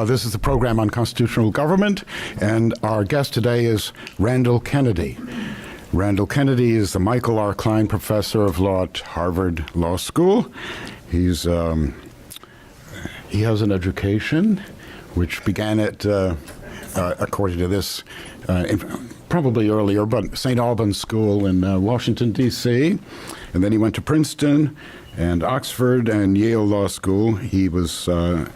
This is the program on constitutional government, and our guest today is Randall Kennedy. Randall Kennedy is the Michael R. Klein Professor of Law at Harvard Law School. He has an education which began at, according to this, probably earlier, but St. Albans School in Washington, D.C., and then he went to Princeton and Oxford and Yale Law School. He was a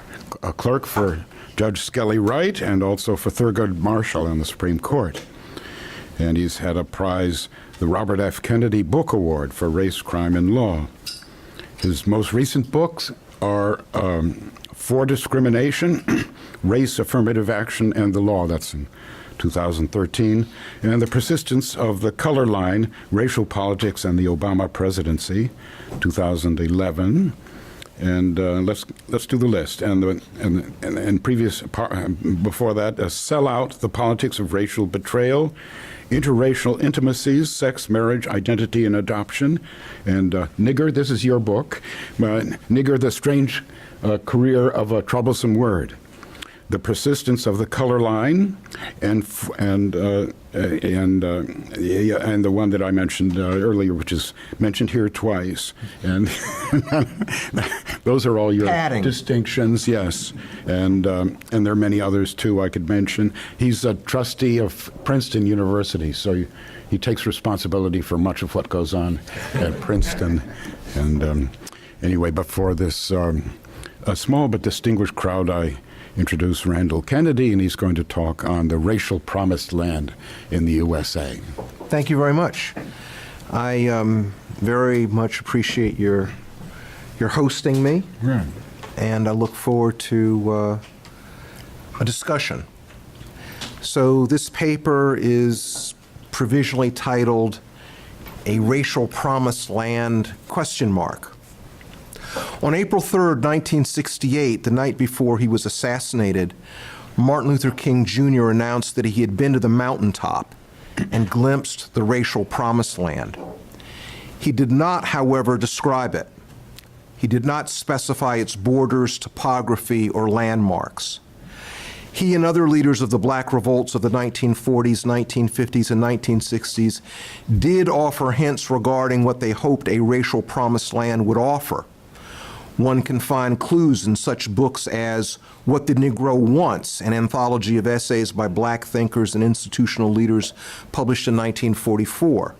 clerk for Judge Skelly Wright and also for Thurgood Marshall in the Supreme Court. And he's had a prize, the Robert F. Kennedy Book Award for Race, Crime, and Law. His most recent books are For Discrimination, Race, Affirmative Action, and the Law. That's in 2013, and The Persistence of the Color Line, Racial Politics and the Obama Presidency, 2011. And let's do the list. And previous before that, Sell Out: The Politics of Racial Betrayal, Interracial Intimacies, Sex, Marriage, Identity, and Adoption, and Nigger. This is your book, Nigger: The Strange Career of a Troublesome Word. The Persistence of the Color Line, and the one that I mentioned earlier, which is mentioned here twice, and those are all your distinctions, yes. And there are many others too I could mention. He's a trustee of Princeton University, so he takes responsibility for much of what goes on at Princeton. And anyway, before this a small but distinguished crowd, I introduce Randall Kennedy, and he's going to talk on the racial promised land in the USA. Thank you very much. I very much appreciate your hosting me, and I look forward to a discussion. So this paper is provisionally titled A Racial Promised Land ? On April 3rd, 1968, the night before he was assassinated, Martin Luther King Jr. announced that he had been to the mountaintop and glimpsed the racial promised land. He did not, however, describe it. He did not specify its borders, topography, or landmarks. He and other leaders of the black revolts of the 1940s, 1950s, and 1960s did offer hints regarding what they hoped a racial promised land would offer. One can find clues in such books as What the Negro Wants, an anthology of essays by black thinkers and institutional leaders published in 1944,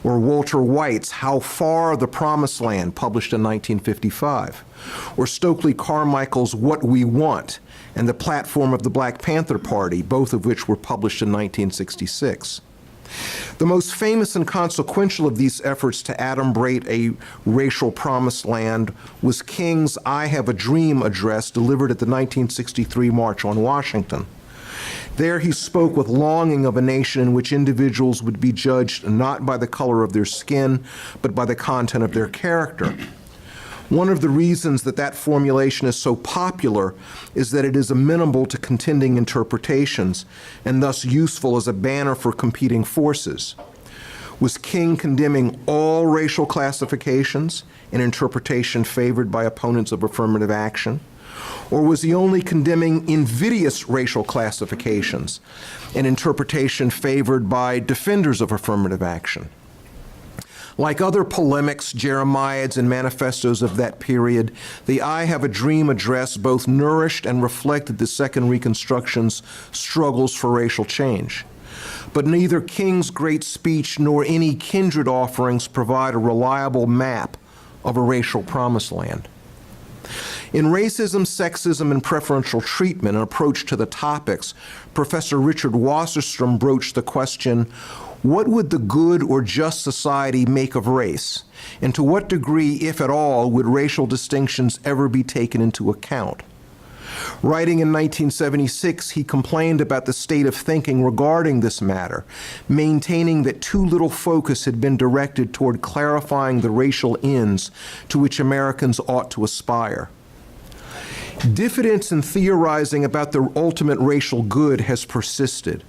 or Walter White's How Far the Promised Land, published in 1955, or Stokely Carmichael's What We Want and the Platform of the Black Panther Party, both of which were published in 1966. The most famous and consequential of these efforts to adumbrate a racial promised land was King's I Have a Dream address delivered at the 1963 March on Washington. There he spoke with longing of a nation in which individuals would be judged not by the color of their skin, but by the content of their character. One of the reasons that that formulation is so popular is that it is amenable to contending interpretations and thus useful as a banner for competing forces. Was King condemning all racial classifications, an interpretation favored by opponents of affirmative action? Or was he only condemning invidious racial classifications, an interpretation favored by defenders of affirmative action? Like other polemics, Jeremiads, and manifestos of that period, the I Have a Dream address both nourished and reflected the Second Reconstruction's struggles for racial change. But neither King's great speech nor any kindred offerings provide a reliable map of a racial promised land. In Racism, Sexism, and Preferential Treatment, an approach to the topics, Professor Richard Wasserstrom broached the question, what would the good or just society make of race? And to what degree, if at all, would racial distinctions ever be taken into account? Writing in 1976, he complained about the state of thinking regarding this matter, maintaining that too little focus had been directed toward clarifying the racial ends to which Americans ought to aspire. Diffidence in theorizing about the ultimate racial good has persisted.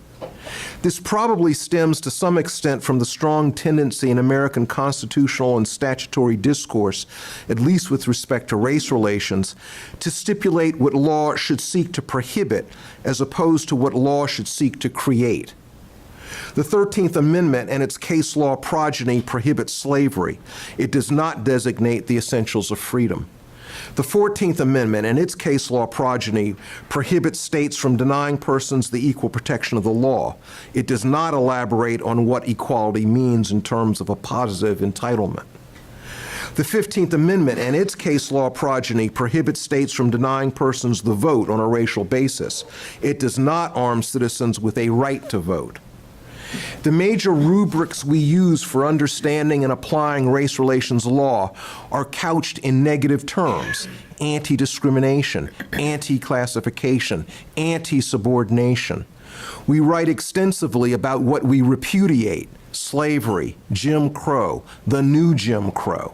This probably stems to some extent from the strong tendency in American constitutional and statutory discourse, at least with respect to race relations, to stipulate what law should seek to prohibit as opposed to what law should seek to create. The 13th Amendment and its case law progeny prohibits slavery. It does not designate the essentials of freedom. The 14th Amendment and its case law progeny prohibits states from denying persons the equal protection of the law. It does not elaborate on what equality means in terms of a positive entitlement. The 15th Amendment and its case law progeny prohibits states from denying persons the vote on a racial basis. It does not arm citizens with a right to vote. The major rubrics we use for understanding and applying race relations law are couched in negative terms: anti-discrimination, anti-classification, anti-subordination. We write extensively about what we repudiate: slavery, Jim Crow, the new Jim Crow.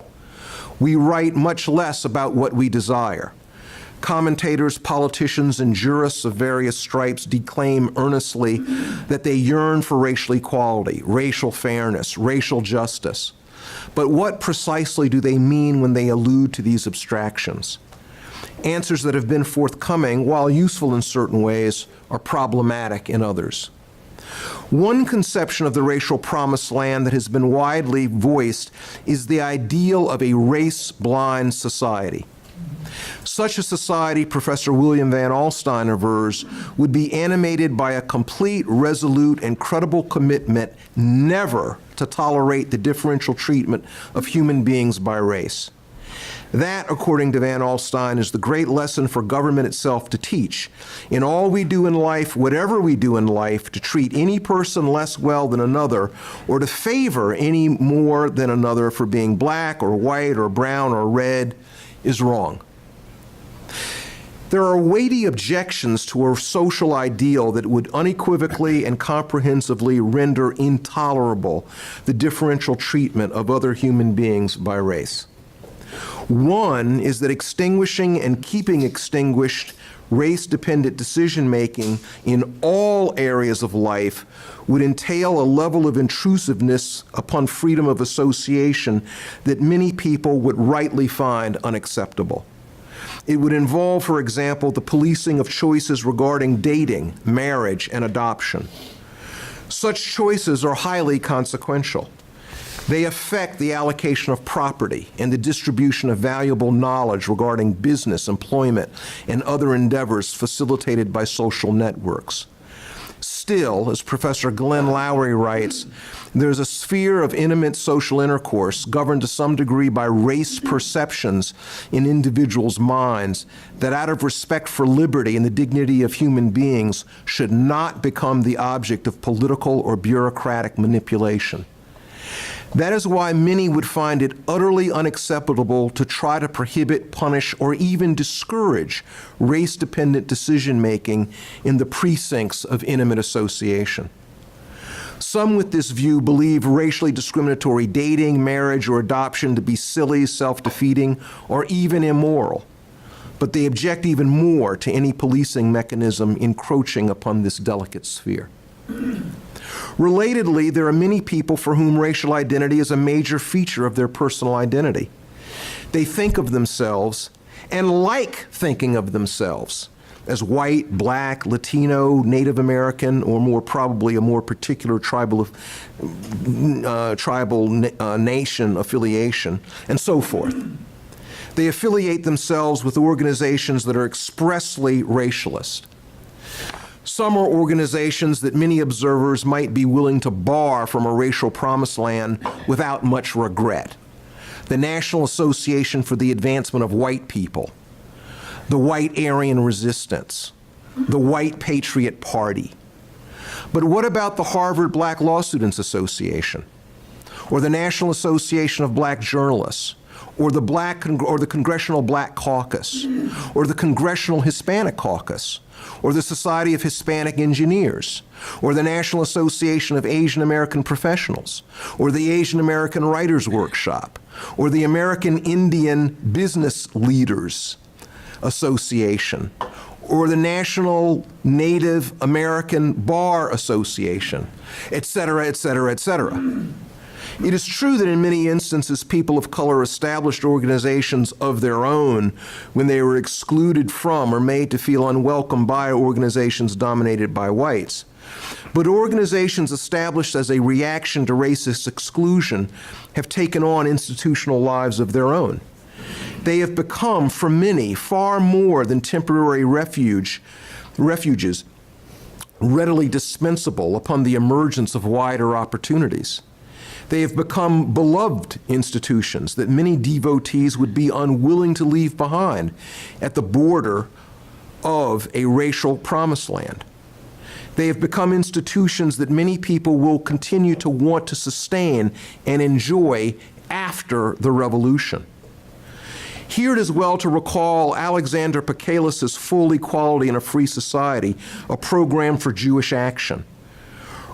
We write much less about what we desire. Commentators, politicians, and jurists of various stripes declaim earnestly that they yearn for racial equality, racial fairness, racial justice. But what precisely do they mean when they allude to these abstractions? Answers that have been forthcoming, while useful in certain ways, are problematic in others. One conception of the racial promised land that has been widely voiced is the ideal of a race-blind society. Such a society, Professor William Van Alstyne avers, would be animated by a complete, resolute, and credible commitment never to tolerate the differential treatment of human beings by race. That, according to Van Alstyne, is the great lesson for government itself to teach. In all we do in life, whatever we do in life, to treat any person less well than another, or to favor any more than another for being black or white or brown or red, is wrong. There are weighty objections to a social ideal that would unequivocally and comprehensively render intolerable the differential treatment of other human beings by race. One is that extinguishing and keeping extinguished race-dependent decision-making in all areas of life would entail a level of intrusiveness upon freedom of association that many people would rightly find unacceptable. It would involve, for example, the policing of choices regarding dating, marriage, and adoption. Such choices are highly consequential. They affect the allocation of property and the distribution of valuable knowledge regarding business, employment, and other endeavors facilitated by social networks. Still, as Professor Glenn Lowry writes, there's a sphere of intimate social intercourse governed to some degree by race perceptions in individuals' minds that, out of respect for liberty and the dignity of human beings, should not become the object of political or bureaucratic manipulation. That is why many would find it utterly unacceptable to try to prohibit, punish, or even discourage race-dependent decision-making in the precincts of intimate association. Some with this view believe racially discriminatory dating, marriage, or adoption to be silly, self-defeating, or even immoral. But they object even more to any policing mechanism encroaching upon this delicate sphere. Relatedly, there are many people for whom racial identity is a major feature of their personal identity. They think of themselves and like thinking of themselves as white, black, Latino, Native American, or more probably a more particular tribal nation affiliation, and so forth. They affiliate themselves with organizations that are expressly racialist. Some are organizations that many observers might be willing to bar from a racial promised land without much regret. The National Association for the Advancement of White People, the White Aryan Resistance, the White Patriot Party. But what about the Harvard Black Law Students Association, or the National Association of Black Journalists, or the Congressional Black Caucus, or the Congressional Hispanic Caucus, or the Society of Hispanic Engineers, or the National Association of Asian American Professionals, or the Asian American Writers Workshop, or the American Indian Business Leaders Association, or the National Native American Bar Association, et cetera, et cetera, et cetera. It is true that in many instances, people of color established organizations of their own when they were excluded from or made to feel unwelcome by organizations dominated by whites. But organizations established as a reaction to racist exclusion have taken on institutional lives of their own. They have become, for many, far more than temporary refuges, readily dispensable upon the emergence of wider opportunities. They have become beloved institutions that many devotees would be unwilling to leave behind at the border of a racial promised land. They have become institutions that many people will continue to want to sustain and enjoy after the revolution. Here it is well to recall Alexander Pakalis' Full Equality in a Free Society, a program for Jewish action.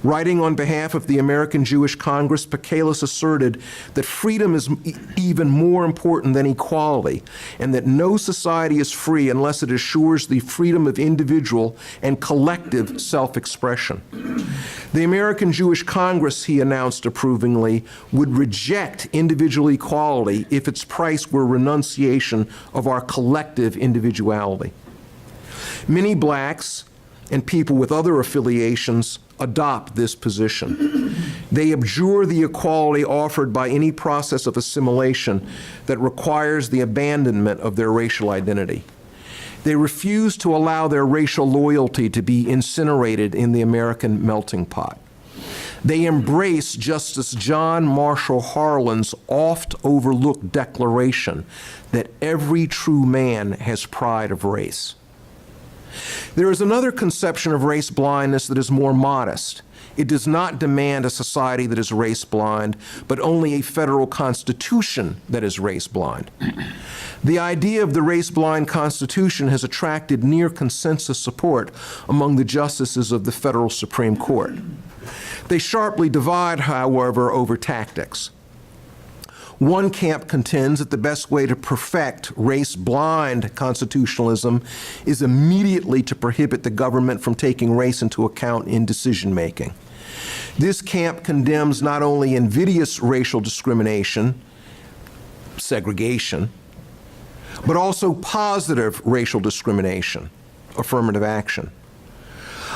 Writing on behalf of the American Jewish Congress, Pakalis asserted that freedom is even more important than equality, and that no society is free unless it assures the freedom of individual and collective self-expression. The American Jewish Congress, he announced approvingly, would reject individual equality if its price were renunciation of our collective individuality. Many blacks and people with other affiliations adopt this position. They abjure the equality offered by any process of assimilation that requires the abandonment of their racial identity. They refuse to allow their racial loyalty to be incinerated in the American melting pot. They embrace Justice John Marshall Harlan's oft overlooked declaration that every true man has pride of race. There is another conception of race blindness that is more modest. It does not demand a society that is race blind, but only a federal constitution that is race blind. The idea of the race blind constitution has attracted near consensus support among the justices of the federal Supreme Court. They sharply divide, however, over tactics. One camp contends that the best way to perfect race-blind constitutionalism is immediately to prohibit the government from taking race into account in decision-making. This camp condemns not only invidious racial discrimination, segregation, but also positive racial discrimination, affirmative action.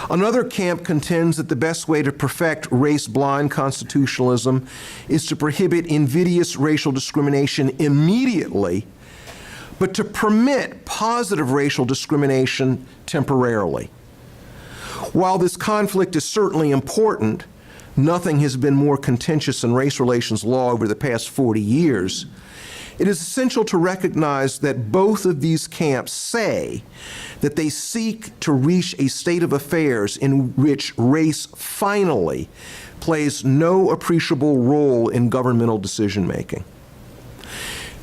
Another camp contends that the best way to perfect race-blind constitutionalism is to prohibit invidious racial discrimination immediately, but to permit positive racial discrimination temporarily. While this conflict is certainly important, nothing has been more contentious in race relations law over the past 40 years. It is essential to recognize that both of these camps say that they seek to reach a state of affairs in which race finally plays no appreciable role in governmental decision-making.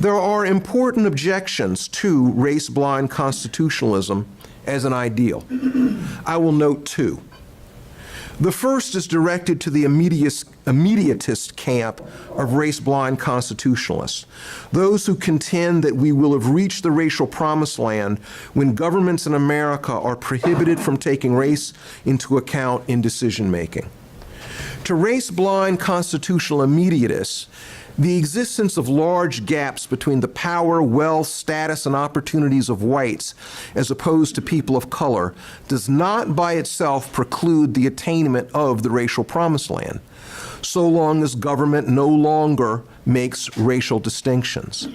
There are important objections to race-blind constitutionalism as an ideal. I will note two. The first is directed to the immediatist camp of race-blind constitutionalists, those who contend that we will have reached the racial promised land when governments in America are prohibited from taking race into account in decision-making. To race-blind constitutional immediatists, the existence of large gaps between the power, wealth, status, and opportunities of whites as opposed to people of color does not by itself preclude the attainment of the racial promised land, so long as government no longer makes racial distinctions.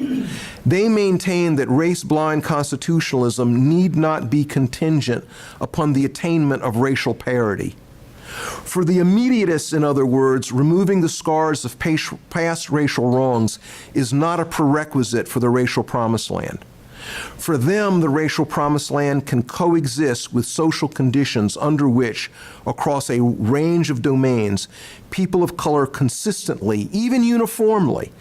They maintain that race-blind constitutionalism need not be contingent upon the attainment of racial parity. For the immediatists, in other words, removing the scars of past racial wrongs is not a prerequisite for the racial promised land. For them, the racial promised land can coexist with social conditions under which, across a range of domains, people of color consistently, even uniformly,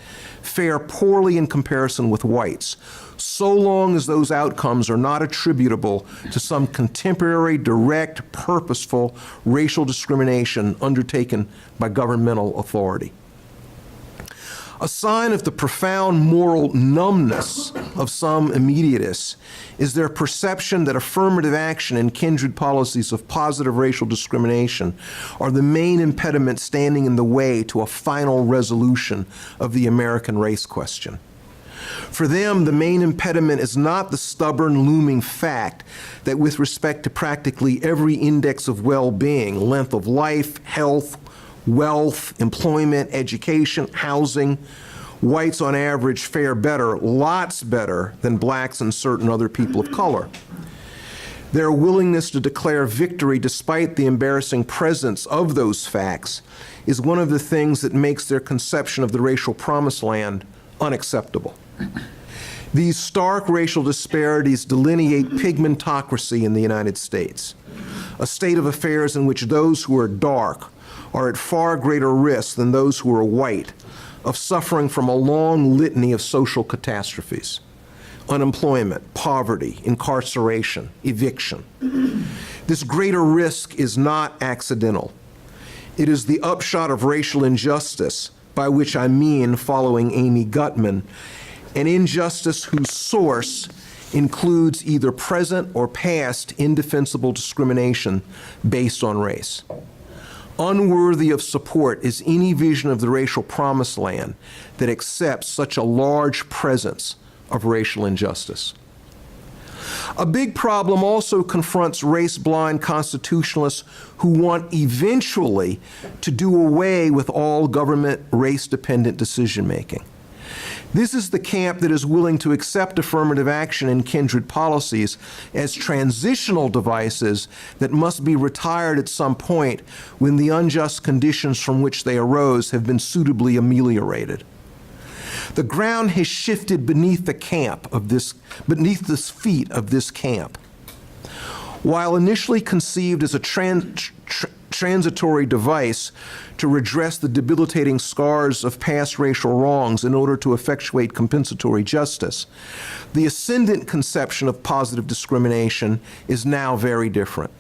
fare poorly in comparison with whites, so long as those outcomes are not attributable to some contemporary, direct, purposeful racial discrimination undertaken by governmental authority. A sign of the profound moral numbness of some immediatists is their perception that affirmative action and kindred policies of positive racial discrimination are the main impediment standing in the way to a final resolution of the American race question. For them, the main impediment is not the stubborn, looming fact that with respect to practically every index of well-being, length of life, health, wealth, employment, education, housing, whites on average fare better, lots better than blacks and certain other people of color. Their willingness to declare victory despite the embarrassing presence of those facts is one of the things that makes their conception of the racial promised land unacceptable. These stark racial disparities delineate pigmentocracy in the United States, a state of affairs in which those who are dark are at far greater risk than those who are white of suffering from a long litany of social catastrophes: unemployment, poverty, incarceration, eviction. This greater risk is not accidental. It is the upshot of racial injustice, by which I mean, following Amy Gutman, an injustice whose source includes either present or past indefensible discrimination based on race. Unworthy of support is any vision of the racial promised land that accepts such a large presence of racial injustice. A big problem also confronts race-blind constitutionalists who want eventually to do away with all government race-dependent decision-making. This is the camp that is willing to accept affirmative action and kindred policies as transitional devices that must be retired at some point when the unjust conditions from which they arose have been suitably ameliorated. The ground has shifted beneath the feet of this camp. While initially conceived as a transitory device to redress the debilitating scars of past racial wrongs in order to effectuate compensatory justice, the ascendant conception of positive discrimination is now very different.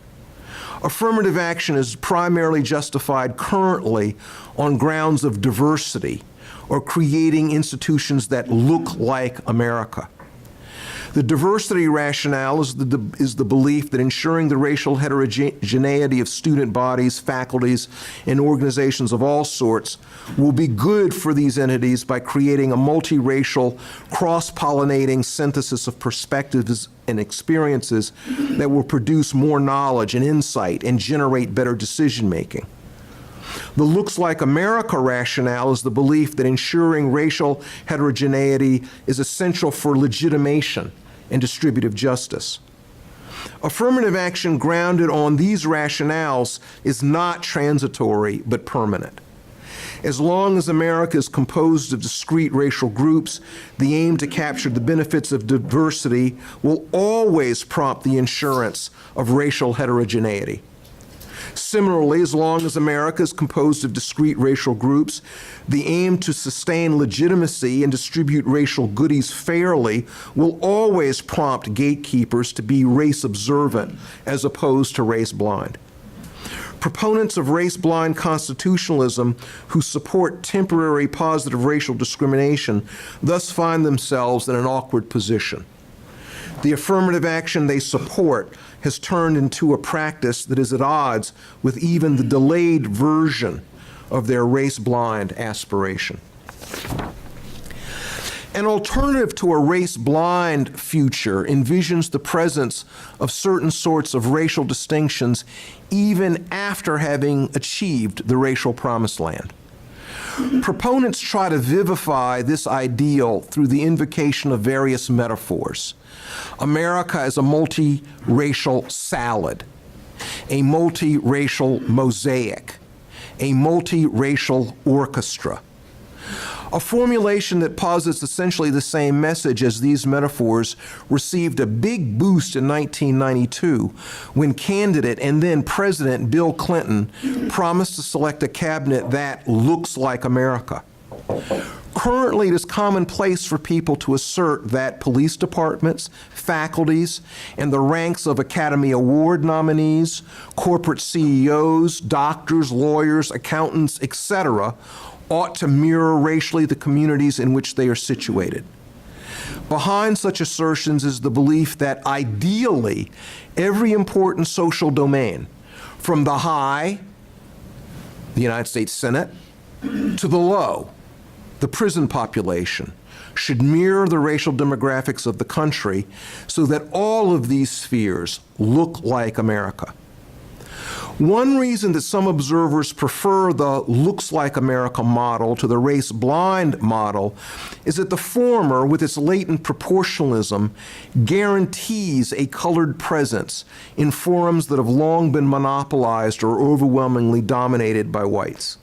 Affirmative action is primarily justified currently on grounds of diversity or creating institutions that look like America. The diversity rationale is the belief that ensuring the racial heterogeneity of student bodies, faculties, and organizations of all sorts will be good for these entities by creating a multiracial, cross-pollinating synthesis of perspectives and experiences that will produce more knowledge and insight and generate better decision-making. The looks like America rationale is the belief that ensuring racial heterogeneity is essential for legitimation and distributive justice. Affirmative action grounded on these rationales is not transitory but permanent. As long as America is composed of discrete racial groups, the aim to capture the benefits of diversity will always prompt the insurance of racial heterogeneity. Similarly, as long as America is composed of discrete racial groups, the aim to sustain legitimacy and distribute racial goodies fairly will always prompt gatekeepers to be race observant as opposed to race blind. Proponents of race-blind constitutionalism who support temporary positive racial discrimination thus find themselves in an awkward position. The affirmative action they support has turned into a practice that is at odds with even the delayed version of their race-blind aspiration. An alternative to a race-blind future envisions the presence of certain sorts of racial distinctions even after having achieved the racial promised land. Proponents try to vivify this ideal through the invocation of various metaphors. America as a multiracial salad, a multiracial mosaic, a multiracial orchestra. A formulation that posits essentially the same message as these metaphors received a big boost in 1992 when candidate and then President Bill Clinton promised to select a cabinet that looks like America. Currently, it is commonplace for people to assert that police departments, faculties, and the ranks of Academy Award nominees, corporate CEOs, doctors, lawyers, accountants, etc., ought to mirror racially the communities in which they are situated. Behind such assertions is the belief that ideally every important social domain, from the high, the United States Senate, to the low, the prison population, should mirror the racial demographics of the country so that all of these spheres look like America. One reason that some observers prefer the looks like America model to the race-blind model is that the former, with its latent proportionalism, guarantees a colored presence in forums that have long been monopolized or overwhelmingly dominated by whites.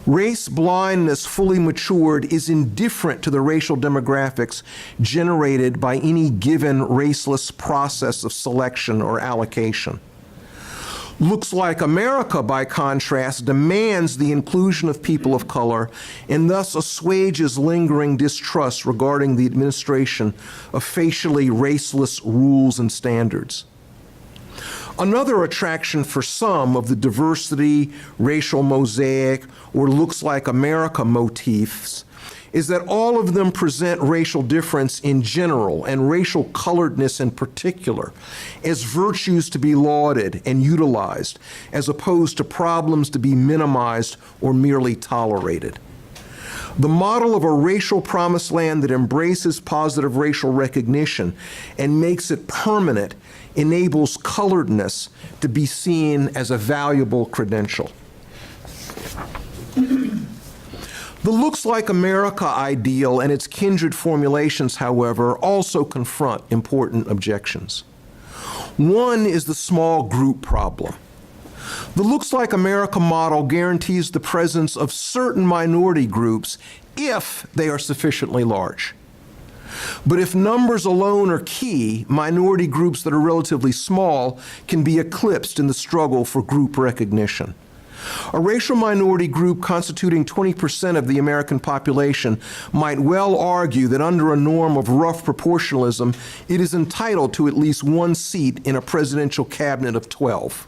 Race blindness fully matured is indifferent to the racial demographics generated by any given raceless process of selection or allocation. Looks Like America, by contrast, demands the inclusion of people of color and thus assuages lingering distrust regarding the administration of facially raceless rules and standards. Another attraction for some of the diversity, racial mosaic, or Looks Like America motifs is that all of them present racial difference in general and racial coloredness in particular as virtues to be lauded and utilized, as opposed to problems to be minimized or merely tolerated. The model of a racial promised land that embraces positive racial recognition and makes it permanent enables coloredness to be seen as a valuable credential. The Looks Like America ideal and its kindred formulations, however, also confront important objections. One is the small group problem. The Looks Like America model guarantees the presence of certain minority groups if they are sufficiently large. But if numbers alone are key, minority groups that are relatively small can be eclipsed in the struggle for group recognition. A racial minority group constituting 20% of the American population might well argue that under a norm of rough proportionalism, it is entitled to at least one seat in a presidential cabinet of 12.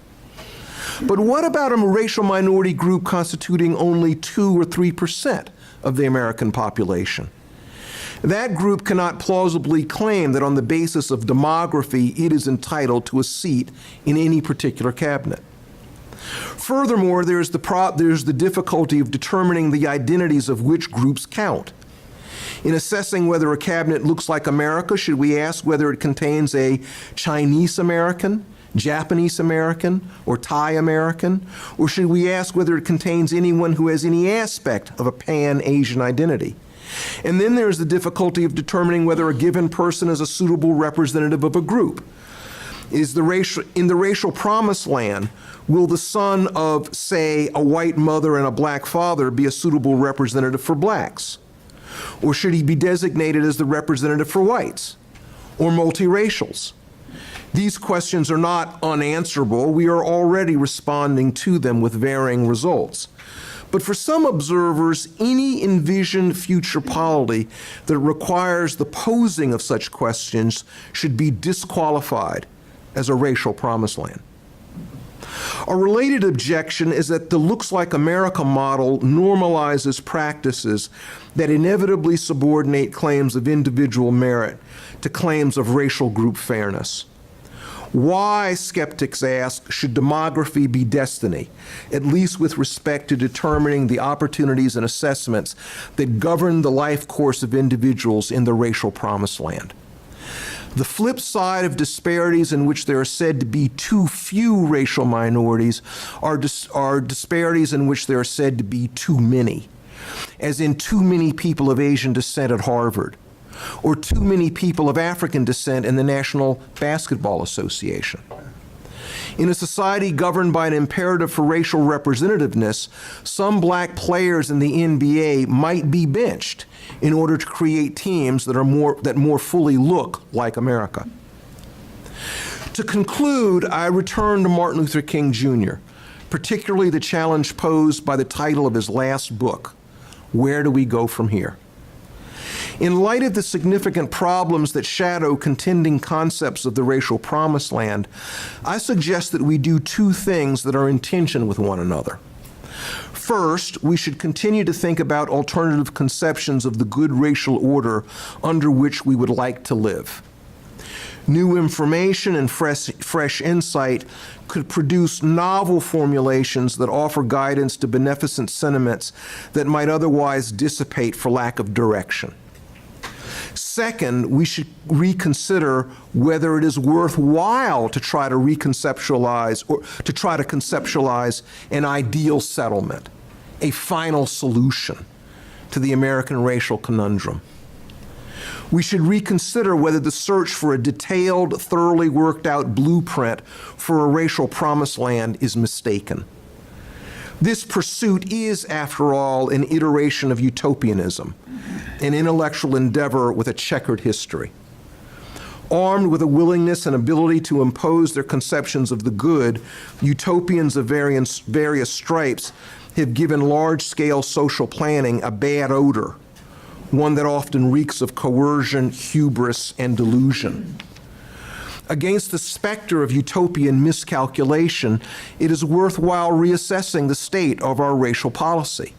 But what about a racial minority group constituting only 2 or 3% of the American population? That group cannot plausibly claim that on the basis of demography, it is entitled to a seat in any particular cabinet. Furthermore, there's the difficulty of determining the identities of which groups count. In assessing whether a cabinet looks like America, should we ask whether it contains a Chinese American, Japanese American, or Thai American? Or should we ask whether it contains anyone who has any aspect of a Pan-Asian identity? And then there's the difficulty of determining whether a given person is a suitable representative of a group. In the racial promised land, will the son of, say, a white mother and a black father be a suitable representative for blacks? Or should he be designated as the representative for whites or multiracials? These questions are not unanswerable. We are already responding to them with varying results. But for some observers, any envisioned future polity that requires the posing of such questions should be disqualified as a racial promised land. A related objection is that the Looks Like America model normalizes practices that inevitably subordinate claims of individual merit to claims of racial group fairness. Why, skeptics ask, should demography be destiny, at least with respect to determining the opportunities and assessments that govern the life course of individuals in the racial promised land? The flip side of disparities in which there are said to be too few racial minorities are disparities in which there are said to be too many, as in too many people of Asian descent at Harvard, or too many people of African descent in the National Basketball Association. In a society governed by an imperative for racial representativeness, some black players in the NBA might be benched in order to create teams that more fully look like America. To conclude, I return to Martin Luther King Jr., particularly the challenge posed by the title of his last book, Where Do We Go From Here? In light of the significant problems that shadow contending concepts of the racial promised land, I suggest that we do two things that are in tension with one another. First, we should continue to think about alternative conceptions of the good racial order under which we would like to live. New information and fresh insight could produce novel formulations that offer guidance to beneficent sentiments that might otherwise dissipate for lack of direction. Second, we should reconsider whether it is worthwhile to try to reconceptualize or to try to conceptualize an ideal settlement, a final solution to the American racial conundrum. We should reconsider whether the search for a detailed, thoroughly worked out blueprint for a racial promised land is mistaken. This pursuit is, after all, an iteration of utopianism, an intellectual endeavor with a checkered history. Armed with a willingness and ability to impose their conceptions of the good, utopians of various stripes have given large-scale social planning a bad odor, one that often reeks of coercion, hubris, and delusion. Against the specter of utopian miscalculation, it is worthwhile reassessing the state of our racial policy.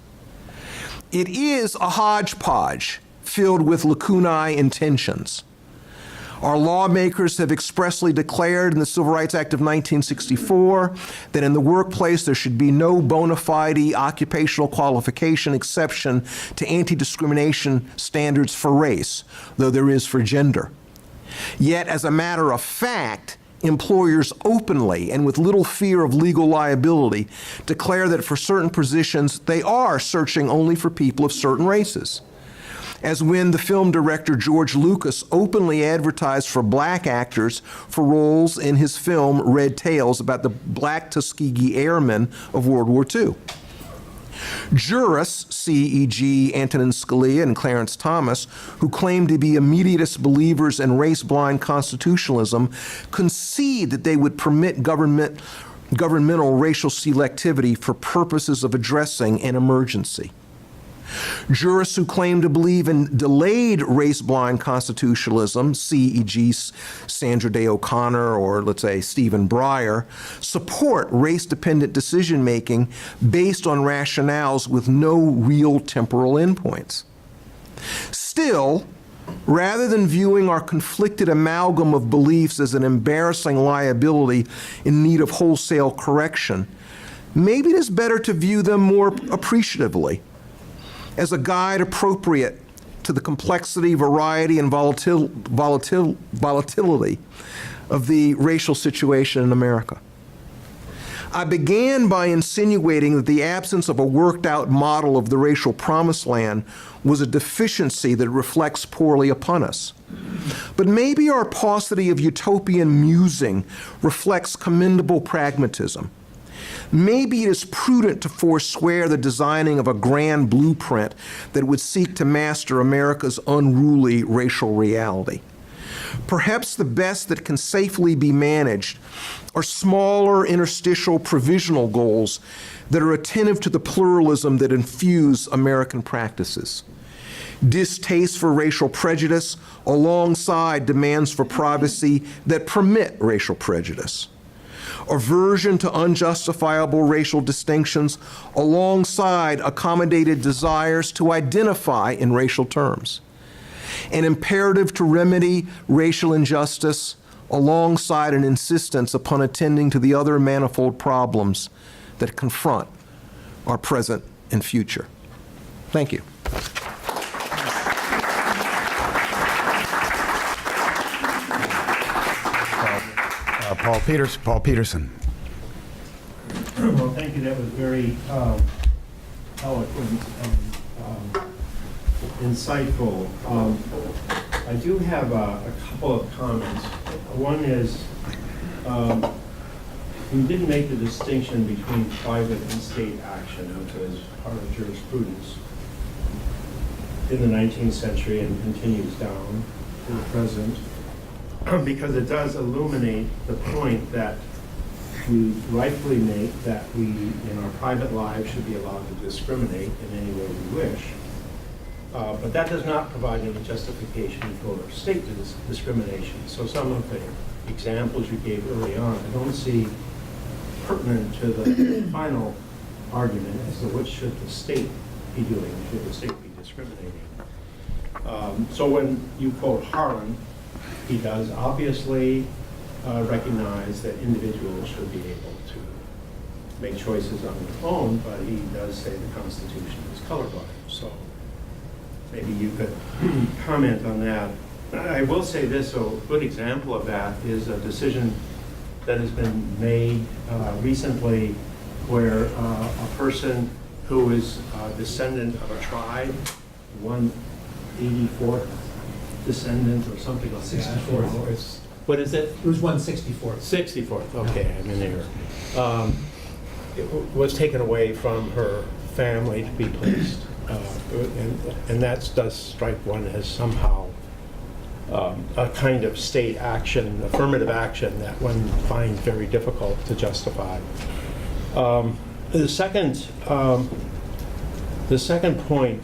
It is a hodgepodge filled with lacunae intentions. Our lawmakers have expressly declared in the Civil Rights Act of 1964 that in the workplace there should be no bona fide occupational qualification exception to anti-discrimination standards for race, though there is for gender. Yet, as a matter of fact, employers openly and with little fear of legal liability declare that for certain positions they are searching only for people of certain races. As when the film director George Lucas openly advertised for black actors for roles in his film Red Tails about the black Tuskegee Airmen of World War II. Jurists, C.E.G. Antonin Scalia and Clarence Thomas, who claim to be immediatist believers in race-blind constitutionalism, concede that they would permit governmental racial selectivity for purposes of addressing an emergency. Jurists who claim to believe in delayed race-blind constitutionalism, C.E.G. Sandra Day O'Connor or, let's say, Stephen Breyer, support race-dependent decision-making based on rationales with no real temporal endpoints. Still, rather than viewing our conflicted amalgam of beliefs as an embarrassing liability in need of wholesale correction, maybe it is better to view them more appreciatively, as a guide appropriate to the complexity, variety, and volatility of the racial situation in America. I began by insinuating that the absence of a worked-out model of the racial promised land was a deficiency that reflects poorly upon us. But maybe our paucity of utopian musing reflects commendable pragmatism. Maybe it is prudent to forswear the designing of a grand blueprint that would seek to master America's unruly racial reality. Perhaps the best that can safely be managed are smaller, interstitial, provisional goals that are attentive to the pluralism that infuse American practices. Distaste for racial prejudice alongside demands for privacy that permit racial prejudice. Aversion to unjustifiable racial distinctions alongside accommodated desires to identify in racial terms. An imperative to remedy racial injustice alongside an insistence upon attending to the other manifold problems that confront our present and future. Thank you. Paul Peterson. Well, thank you. That was very eloquent and insightful. I do have a couple of comments. One is we didn't make the distinction between private and state action as part of jurisprudence in the 19th century and continues down to the present, because it does illuminate the point that we rightfully make, that we, in our private lives, should be allowed to discriminate in any way we wish. But that does not provide any justification for state discrimination. So some of the examples you gave early on, I don't see pertinent to the final argument as to what should the state be doing, should the state be discriminating. So when you quote Harlan, he does obviously recognize that individuals should be able to make choices on their own, but he does say the Constitution is colorblind. So maybe you could comment on that. I will say this, a good example of that is a decision that has been made recently where a person who is a descendant of a tribe, 184th descendant or something like that. 64th. What is it? It was 164th. 64th, okay, I'm in error. It was taken away from her family to be placed. And that does strike one as somehow a kind of state action, affirmative action, that one finds very difficult to justify. The second point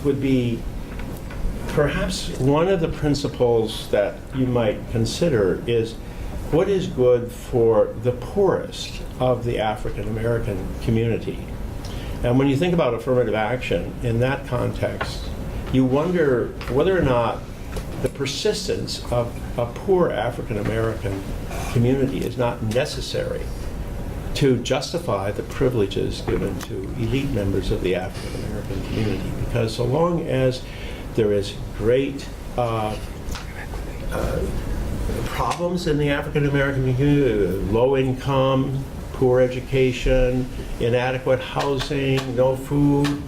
would be perhaps one of the principles that you might consider is what is good for the poorest of the African American community. And when you think about affirmative action in that context, you wonder whether or not the persistence of a poor African American community is not necessary to justify the privileges given to elite members of the African American community. Because so long as there is great problems in the African American community, low income, poor education, inadequate housing, no food,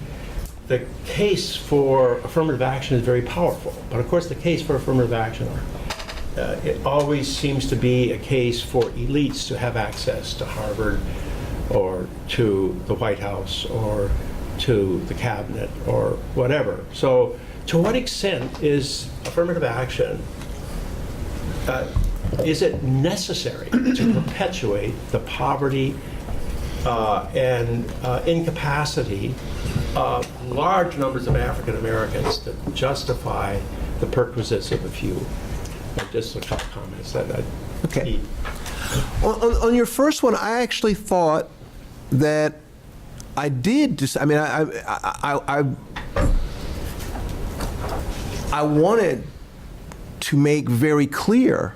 the case for affirmative action is very powerful. But of course the case for affirmative action, it always seems to be a case for elites to have access to Harvard or to the White House or to the cabinet or whatever. So to what extent is affirmative action, is it necessary to perpetuate the poverty and incapacity of large numbers of African Americans to justify the perquisites of a few? Just a couple comments. Okay. On your first one, I actually thought that I did just, I mean, I wanted to make very clear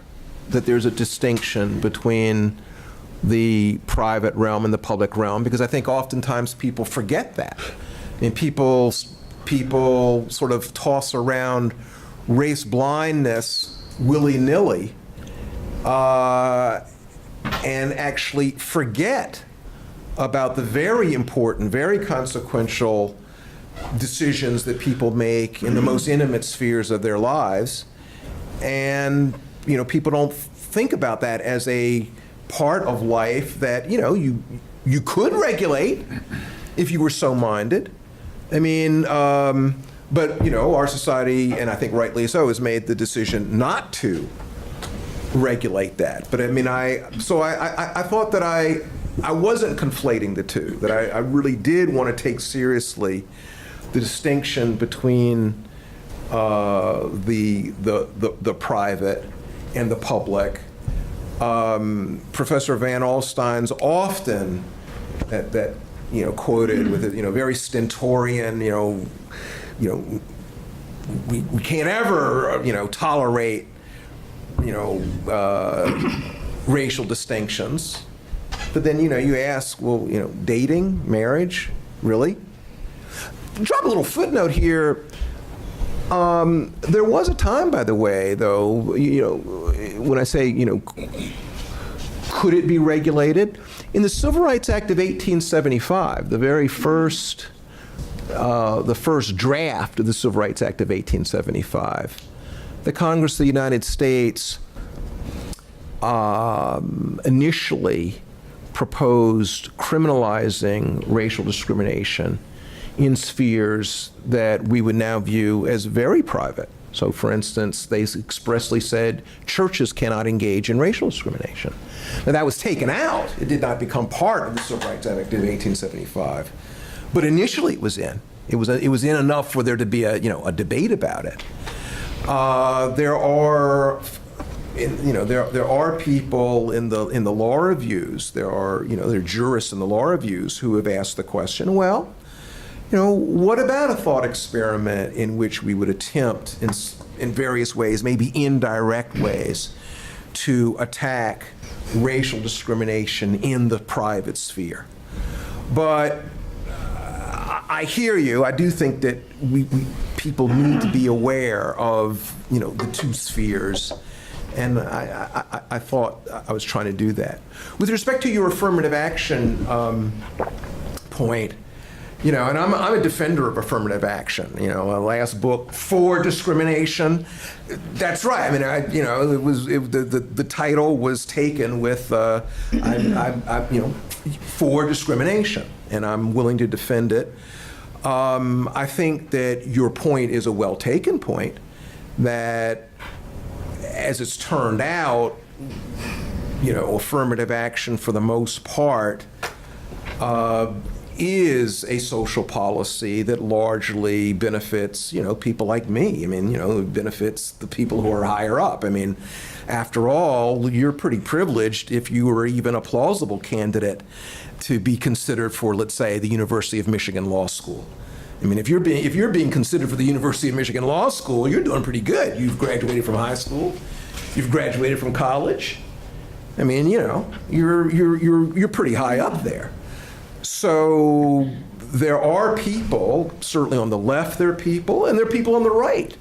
that there's a distinction between the private realm and the public realm, because I think oftentimes people forget that. I mean, people sort of toss around race blindness willy-nilly and actually forget about the very important, very consequential decisions that people make in the most intimate spheres of their lives. And, you know, people don't think about that as a part of life that, you know, you could regulate if you were so minded. I mean, but, you know, our society, and I think rightly so, has made the decision not to regulate that. But I mean, I thought that I wasn't conflating the two, that I really did want to take seriously the distinction between the private and the public. Professor Van Alstyne's often that you know, quoted with a, you know, very stentorian, you know, we can't ever, you know, tolerate, you know, racial distinctions. But then, you know, you ask, well, you know, dating, marriage, really? Drop a little footnote here. There was a time, by the way, though, you know, when I say, you know, could it be regulated? In the Civil Rights Act of 1875, the very first, the first draft of the Civil Rights Act of 1875, the Congress of the United States initially proposed criminalizing racial discrimination in spheres that we would now view as very private. So, for instance, they expressly said churches cannot engage in racial discrimination. Now, that was taken out. It did not become part of the Civil Rights Act of 1875. But initially it was in. It was in enough for there to be a, you know, a debate about it. There are there are people in the law reviews, there are jurists in the law reviews who have asked the question, well, what about a thought experiment in which we would attempt in various ways, maybe indirect ways, to attack racial discrimination in the private sphere? But I hear you. I do think that people need to be aware of the two spheres, and I thought I was trying to do that. With respect to your affirmative action point, and I'm a defender of affirmative action. A last book, For Discrimination. That's right. I mean, the title was taken with For Discrimination, and I'm willing to defend it. I think that your point is a well-taken point, that as it's turned out, affirmative action for the most part is a social policy that largely benefits, people like me. I mean, it benefits the people who are higher up. I mean, after all, you're pretty privileged if you were even a plausible candidate to be considered for, let's say, the University of Michigan Law School. I mean, if you're being considered for the University of Michigan Law School, you're doing pretty good. You've graduated from high school, you've graduated from college. I mean, you're pretty high up there. So there are people, certainly on the left there are people, and there are people on the right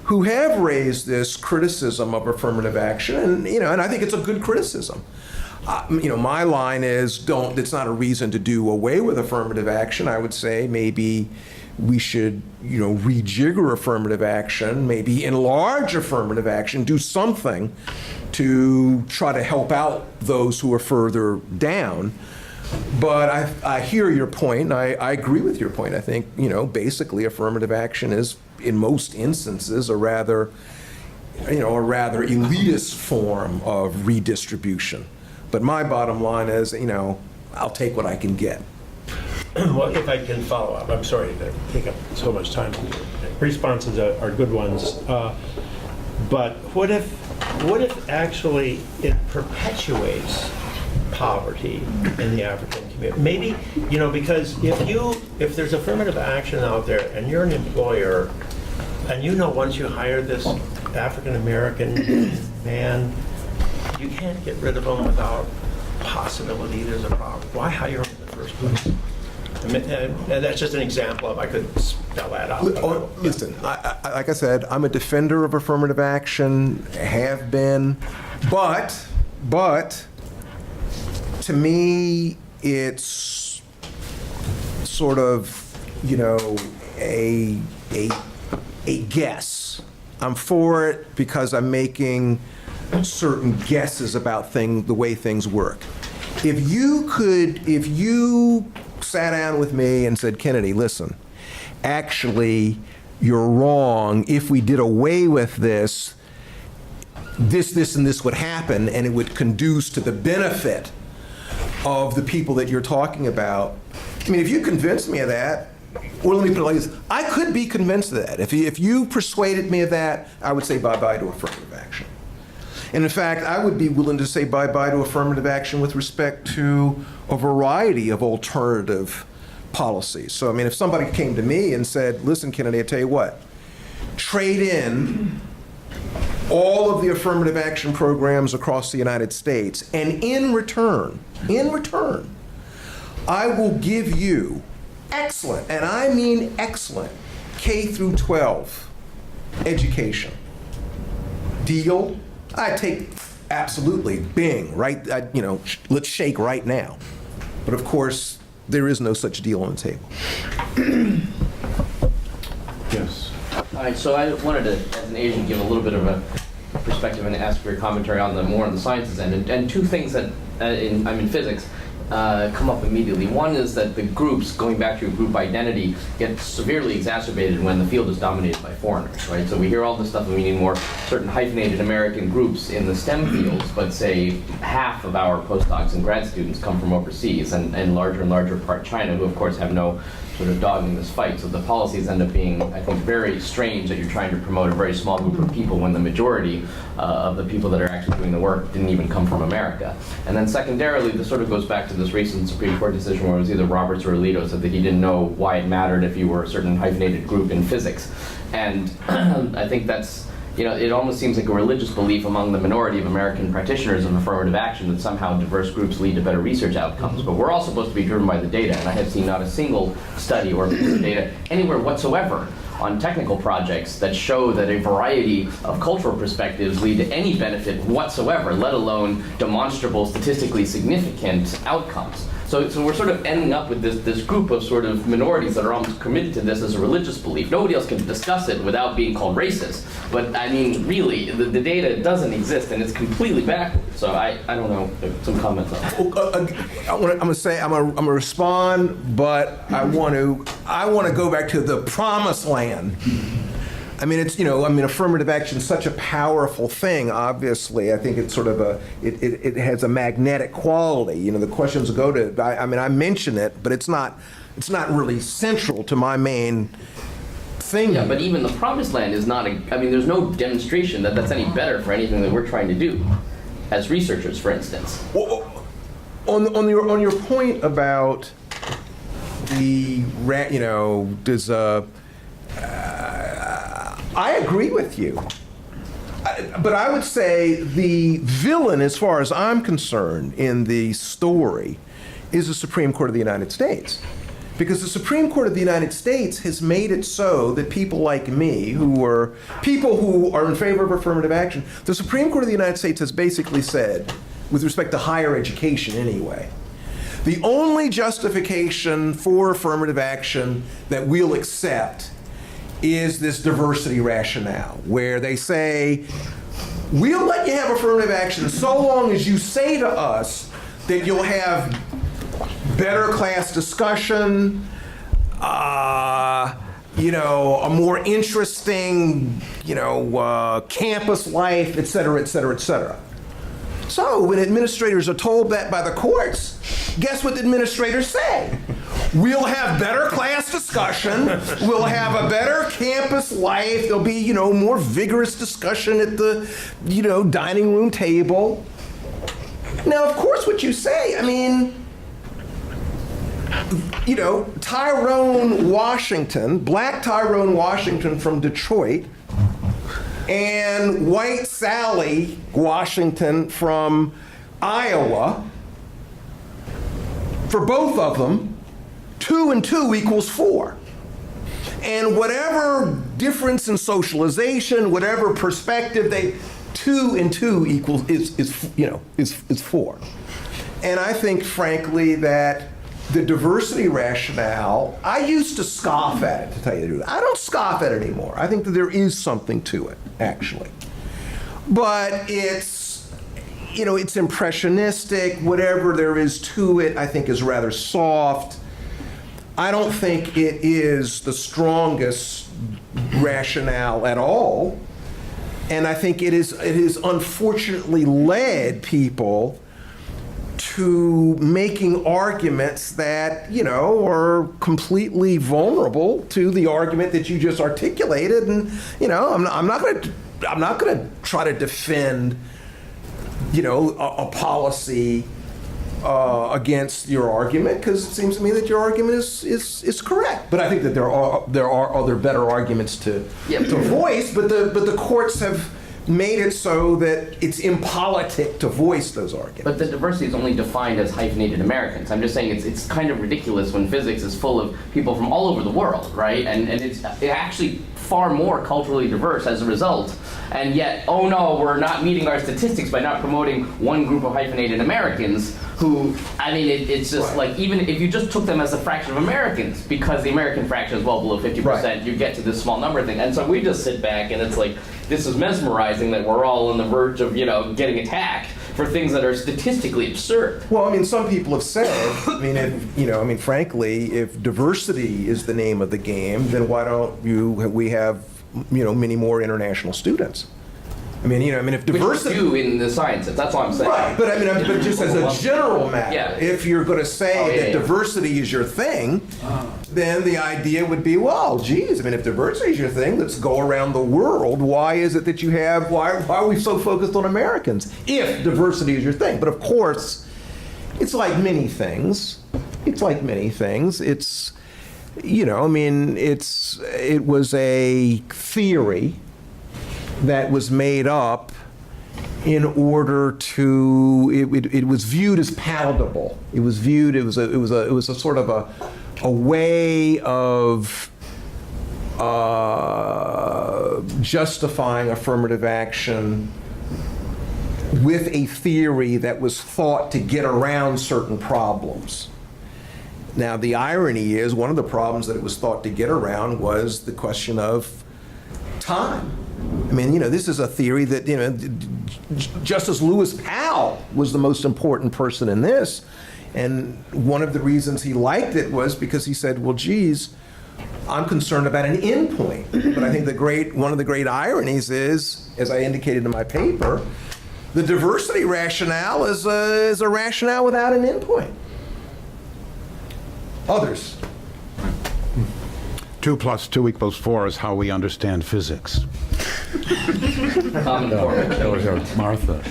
who have raised this criticism of affirmative action, and I think it's a good criticism. My line is, it's not a reason to do away with affirmative action. I would say maybe we should, rejigger affirmative action, maybe enlarge affirmative action, do something to try to help out those who are further down. But I hear your point, and I agree with your point. I think, basically affirmative action is, in most instances, a rather elitist form of redistribution. But my bottom line is, I'll take what I can get. Well, if I can follow up, I'm sorry to take up so much time. Responses are good ones. But what if actually it perpetuates poverty in the African community? Maybe, because if there's affirmative action out there and you're an employer and once you hire this African American man, you can't get rid of them without possibility there's a problem. Why hire them in the first place? I mean, and that's just an example of, I could spell that out. Listen, like I said, I'm a defender of affirmative action, have been, but to me, it's sort of, a guess. I'm for it because I'm making certain guesses about the way things work. If you sat down with me and said, Kennedy, listen, actually, you're wrong. If we did away with this, and this would happen, and it would conduce to the benefit of the people that you're talking about. I mean, if you convinced me of that, well, let me put it like this. I could be convinced of that. If you persuaded me of that, I would say bye-bye to affirmative action. And in fact, I would be willing to say bye-bye to affirmative action with respect to a variety of alternative policies. So, I mean, if somebody came to me and said, listen, Kennedy, I tell you what, trade in all of the affirmative action programs across the United States, and in return, I will give you excellent, and I mean excellent, K through 12 education. Deal? I take absolutely, bing, right? Let's shake right now. But of course, there is no such deal on the table. Yes. All right, so I wanted to, as an Asian, give a little bit of a perspective and ask for your commentary on the sciences end. And two things that I'm in physics. come up immediately. One is that the groups, going back to your group identity, get severely exacerbated when the field is dominated by foreigners, right? So we hear all this stuff, and we need more certain hyphenated American groups in the STEM fields, but say half of our postdocs and grad students come from overseas, and larger and larger part China, who of course have no sort of dog in this fight. So the policies end up being, I think, very strange that you're trying to promote a very small group of people when the majority of the people that are actually doing the work didn't even come from America. And then secondarily, this sort of goes back to this recent Supreme Court decision where it was either Roberts or Alito said that he didn't know why it mattered if you were a certain hyphenated group in physics. And I think that's, you know, it almost seems like a religious belief among the minority of American practitioners of affirmative action that somehow diverse groups lead to better research outcomes. But we're all supposed to be driven by the data, and I have seen not a single study or piece of data anywhere whatsoever on technical projects that show that a variety of cultural perspectives lead to any benefit whatsoever, let alone demonstrable, statistically significant outcomes. So we're sort of ending up with this group of sort of minorities that are almost committed to this as a religious belief. Nobody else can discuss it without being called racist. But I mean, really, the data doesn't exist, and it's completely backwards. So I don't know, some comments on that. I'm gonna respond, but I want to go back to the promised land. I mean, affirmative action is such a powerful thing. Obviously, I think it's sort of it has a magnetic quality. You know, the questions go to. I mention it, but it's not really central to my main thing. Yeah, but even the promised land is not. There's no demonstration that that's any better for anything that we're trying to do, as researchers, for instance. Well, on your point about I agree with you. But I would say the villain, as far as I'm concerned, in the story is the Supreme Court of the United States. Because the Supreme Court of the United States has made it so that people like me, who are in favor of affirmative action, the Supreme Court of the United States has basically said, with respect to higher education anyway, the only justification for affirmative action that we'll accept is this diversity rationale, where they say, we'll let you have affirmative action so long as you say to us that you'll have better class discussion, a more interesting, campus life, et cetera, et cetera, et cetera. So when administrators are told that by the courts, guess what the administrators say? We'll have better class discussion, we'll have a better campus life, there'll be, more vigorous discussion at the, dining room table. Now, of course, what you say, Tyrone Washington, black Tyrone Washington from Detroit, and white Sally Washington from Iowa, for both of them, 2 and 2 equals 4. And whatever difference in socialization, whatever perspective, 2 and 2 equals is 4. And I think, frankly, that the diversity rationale, I used to scoff at it, to tell you the truth. I don't scoff at it anymore. I think that there is something to it, actually. But it's impressionistic. Whatever there is to it, I think, is rather soft. I don't think it is the strongest rationale at all. And I think it has unfortunately led people to making arguments that, are completely vulnerable to the argument that you just articulated. And, I'm not going to try to defend, a policy against your argument, because it seems to me that your argument is correct. But I think that there are other better arguments to voice. But the courts have made it so that it's impolitic to voice those arguments. But the diversity is only defined as hyphenated Americans. I'm just saying it's kind of ridiculous when physics is full of people from all over the world, right? And it's actually far more culturally diverse as a result. And yet, oh no, we're not meeting our statistics by not promoting one group of hyphenated Americans who, it's just like, even if you just took them as a fraction of Americans, because the American fraction is well below 50%, right, you get to this small number thing. And so we just sit back and it's like, this is mesmerizing that we're all on the verge of, getting attacked for things that are statistically absurd. Well, I mean, some people have said, I mean, frankly, if diversity is the name of the game, then why don't we have, many more international students? I mean, if diversity. Which we do in the sciences, that's all I'm saying. Right, but but just as a general matter, Yeah. if you're going to say that diversity is your thing, then the idea would be, well, geez, I mean, if diversity is your thing, let's go around the world. Why is it that why are we so focused on Americans if diversity is your thing? But of course, it's like many things. It was a theory that was made up in order to, it was viewed as palatable. It was a sort of a way of justifying affirmative action with a theory that was thought to get around certain problems. Now, the irony is, one of the problems that it was thought to get around was the question of time. I mean, this is a theory that, Justice Lewis Powell was the most important person in this. And one of the reasons he liked it was because he said, well, geez, I'm concerned about an endpoint. But I think one of the great ironies is, as I indicated in my paper, the diversity rationale is a rationale without an endpoint. Others. 2 + 2 = 4 is how we understand physics. Common form. Martha.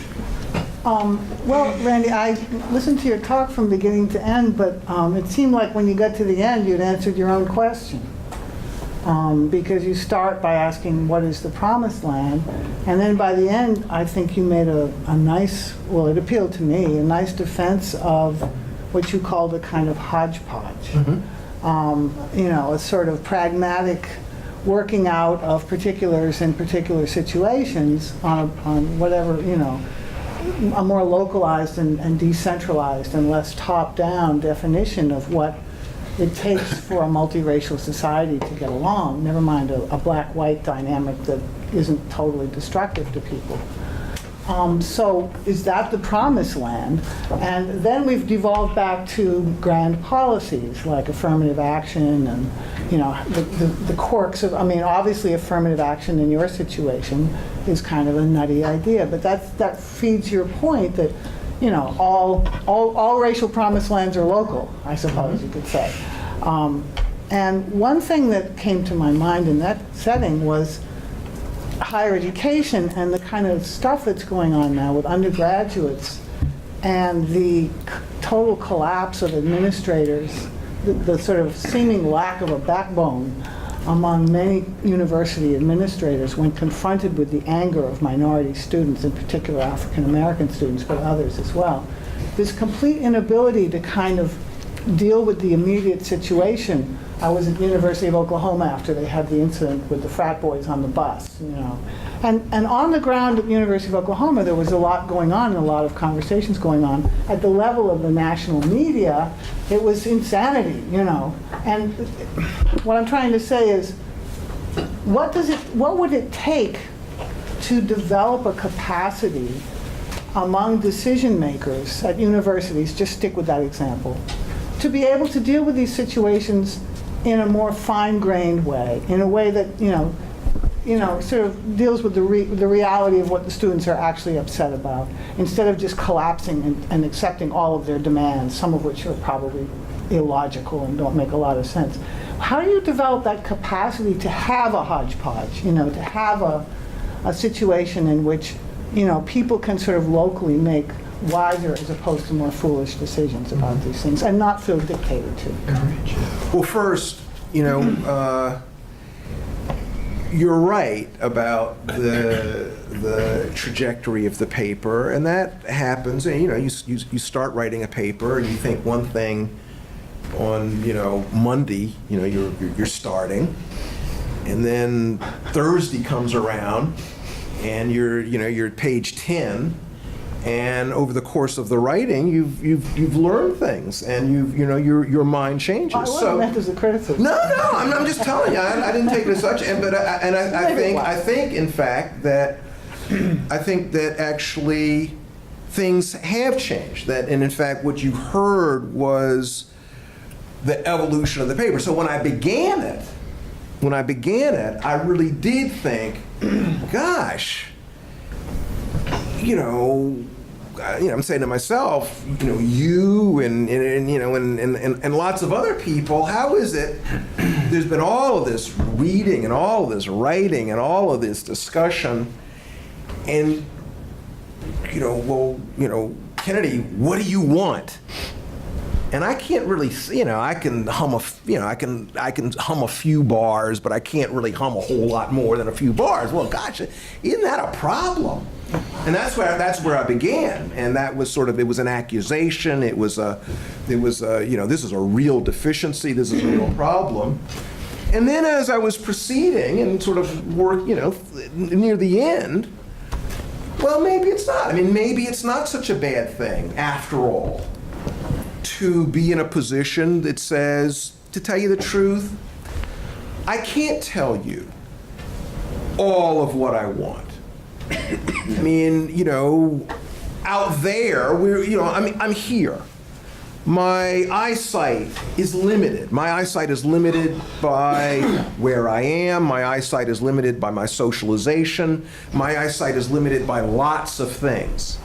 Well, Randy, I listened to your talk from beginning to end, but it seemed like when you got to the end, you'd answered your own question. Because you start by asking, what is the promised land? And then by the end, I think you made a nice, well, it appealed to me, a nice defense of what you called a kind of hodgepodge. A sort of pragmatic working out of particulars in particular situations on whatever, a more localized and decentralized and less top-down definition of what it takes for a multiracial society to get along, never mind a black-white dynamic that isn't totally destructive to people. So is that the promised land? And then we've devolved back to grand policies like affirmative action and, the quirks of, obviously affirmative action in your situation is kind of a nutty idea, but that feeds your point that, all racial promised lands are local, I suppose you could say. And one thing that came to my mind in that setting was higher education and the kind of stuff that's going on now with undergraduates and the total collapse of administrators, the sort of seeming lack of a backbone among many university administrators when confronted with the anger of minority students, in particular African American students, but others as well. This complete inability to kind of deal with the immediate situation. I was at the University of Oklahoma after they had the incident with the frat boys on the bus, And on the ground at the University of Oklahoma, there was a lot going on and a lot of conversations going on. At the level of the national media, it was insanity, And what I'm trying to say is, what would it take to develop a capacity among decision makers at universities, just stick with that example, to be able to deal with these situations in a more fine-grained way, in a way that, sort of deals with the reality of what the students are actually upset about, instead of just collapsing and accepting all of their demands, some of which are probably illogical and don't make a lot of sense. How do you develop that capacity to have a hodgepodge, to have a situation in which, people can sort of locally make wiser as opposed to more foolish decisions about these things and not feel dictated to? Well, first, you're right about the trajectory of the paper, and that happens. And you start writing a paper, and you think one thing on Monday. You're starting, and then Thursday comes around, and you're at page 10. And over the course of the writing, you've learned things, and your mind changes. I wasn't meant as a criticism. No, I'm just telling you. I didn't take it as such. I think in fact that actually things have changed. And in fact, what you heard was the evolution of the paper. So when I began it, I really did think, gosh, I'm saying to myself, you and lots of other people, how is it there's been all of this reading and all of this writing and all of this discussion, and Kennedy, what do you want? And I can't really, I can hum a few bars, but I can't really hum a whole lot more than a few bars. Well, gosh, isn't that a problem? And that's where I began, and that was it was an accusation. This is a real deficiency. This is a real problem. And then as I was proceeding and sort of work, near the end, well, maybe it's not. I mean, maybe it's not such a bad thing after all to be in a position that says, to tell you the truth, I can't tell you all of what I want. I mean, out there, I'm here. My eyesight is limited. My eyesight is limited by where I am. My eyesight is limited by my socialization. My eyesight is limited by lots of things.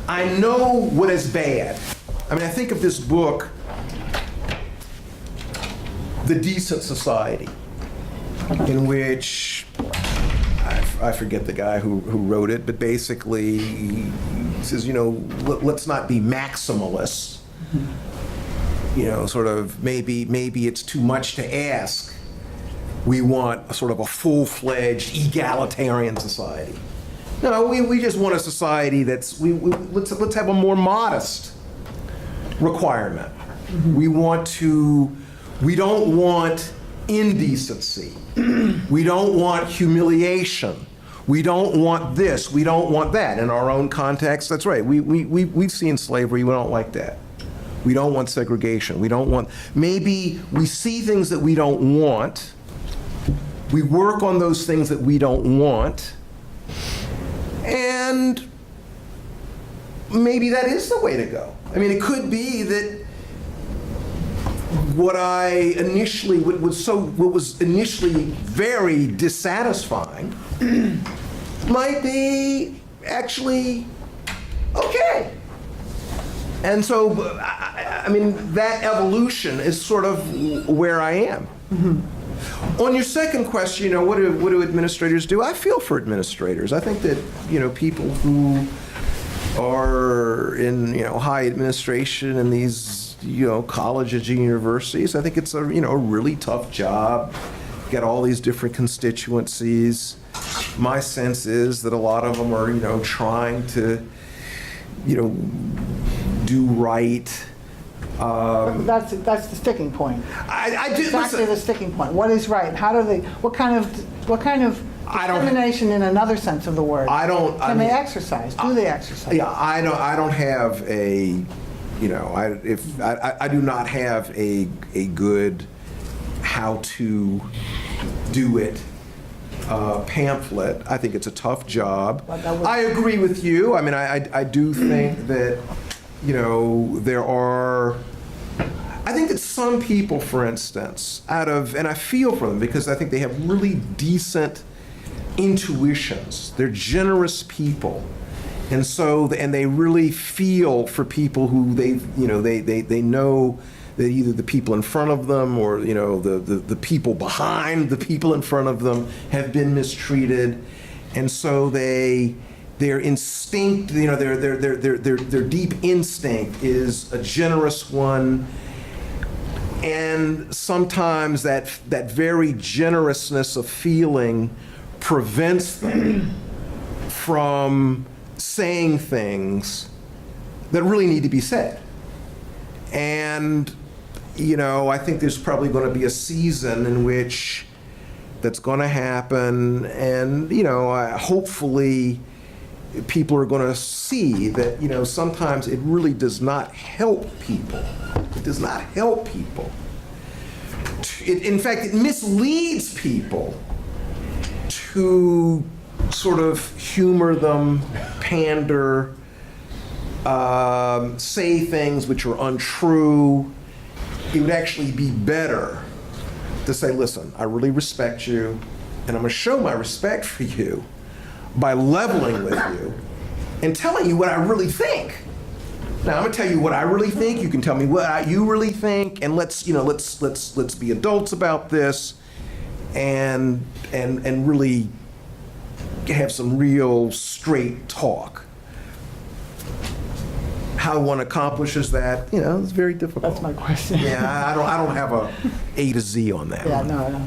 I know what is bad. I mean, I think of this book, The Decent Society, in which I forget the guy who wrote it, but basically he says, let's not be maximalists. Maybe it's too much to ask. We want a sort of a full-fledged egalitarian society. No, we just want a society let's have a more modest requirement. We don't want indecency. We don't want humiliation. We don't want this. We don't want that. In our own context, that's right. We've seen slavery. We don't like that. We don't want segregation. Maybe we see things that we don't want. We work on those things that we don't want. And maybe that is the way to go. I mean, it could be that what was initially very dissatisfying might be actually okay. And so, I mean, that evolution is sort of where I am. Mm-hmm. On your second question, what do administrators do? I feel for administrators. I think that, people who are in, high administration in these, colleges and universities, I think it's a really tough job. Get all these different constituencies. My sense is that a lot of them are, trying to, do right. That's the sticking point. I do exactly the sticking point. What is right? How do they? What kind of discrimination in another sense of the word? Can they exercise? Do they exercise? Yeah, I don't have a, I do not have a good how to do it pamphlet. I think it's a tough job. I agree with you. I mean, I do think that, there are, I think that some people, for instance, and I feel for them because I think they have really decent intuitions. They're generous people. And so, and they really feel for people who they know that either the people in front of them or, the people behind the people in front of them have been mistreated. And so their instinct, their deep instinct is a generous one. And sometimes that very generousness of feeling prevents them from saying things that really need to be said. And, I think there's probably going to be a season in which that's going to happen. And, hopefully people are going to see that, sometimes it really does not help people. It does not help people. In fact, it misleads people to sort of humor them, pander, say things which are untrue. It would actually be better to say, listen, I really respect you, and I'm going to show my respect for you by leveling with you and telling you what I really think. Now, I'm going to tell you what I really think. You can tell me what you really think, and let's be adults about this, and really have some real straight talk. How one accomplishes that, it's very difficult. That's my question. Yeah, I don't have A to Z on that. Yeah, no.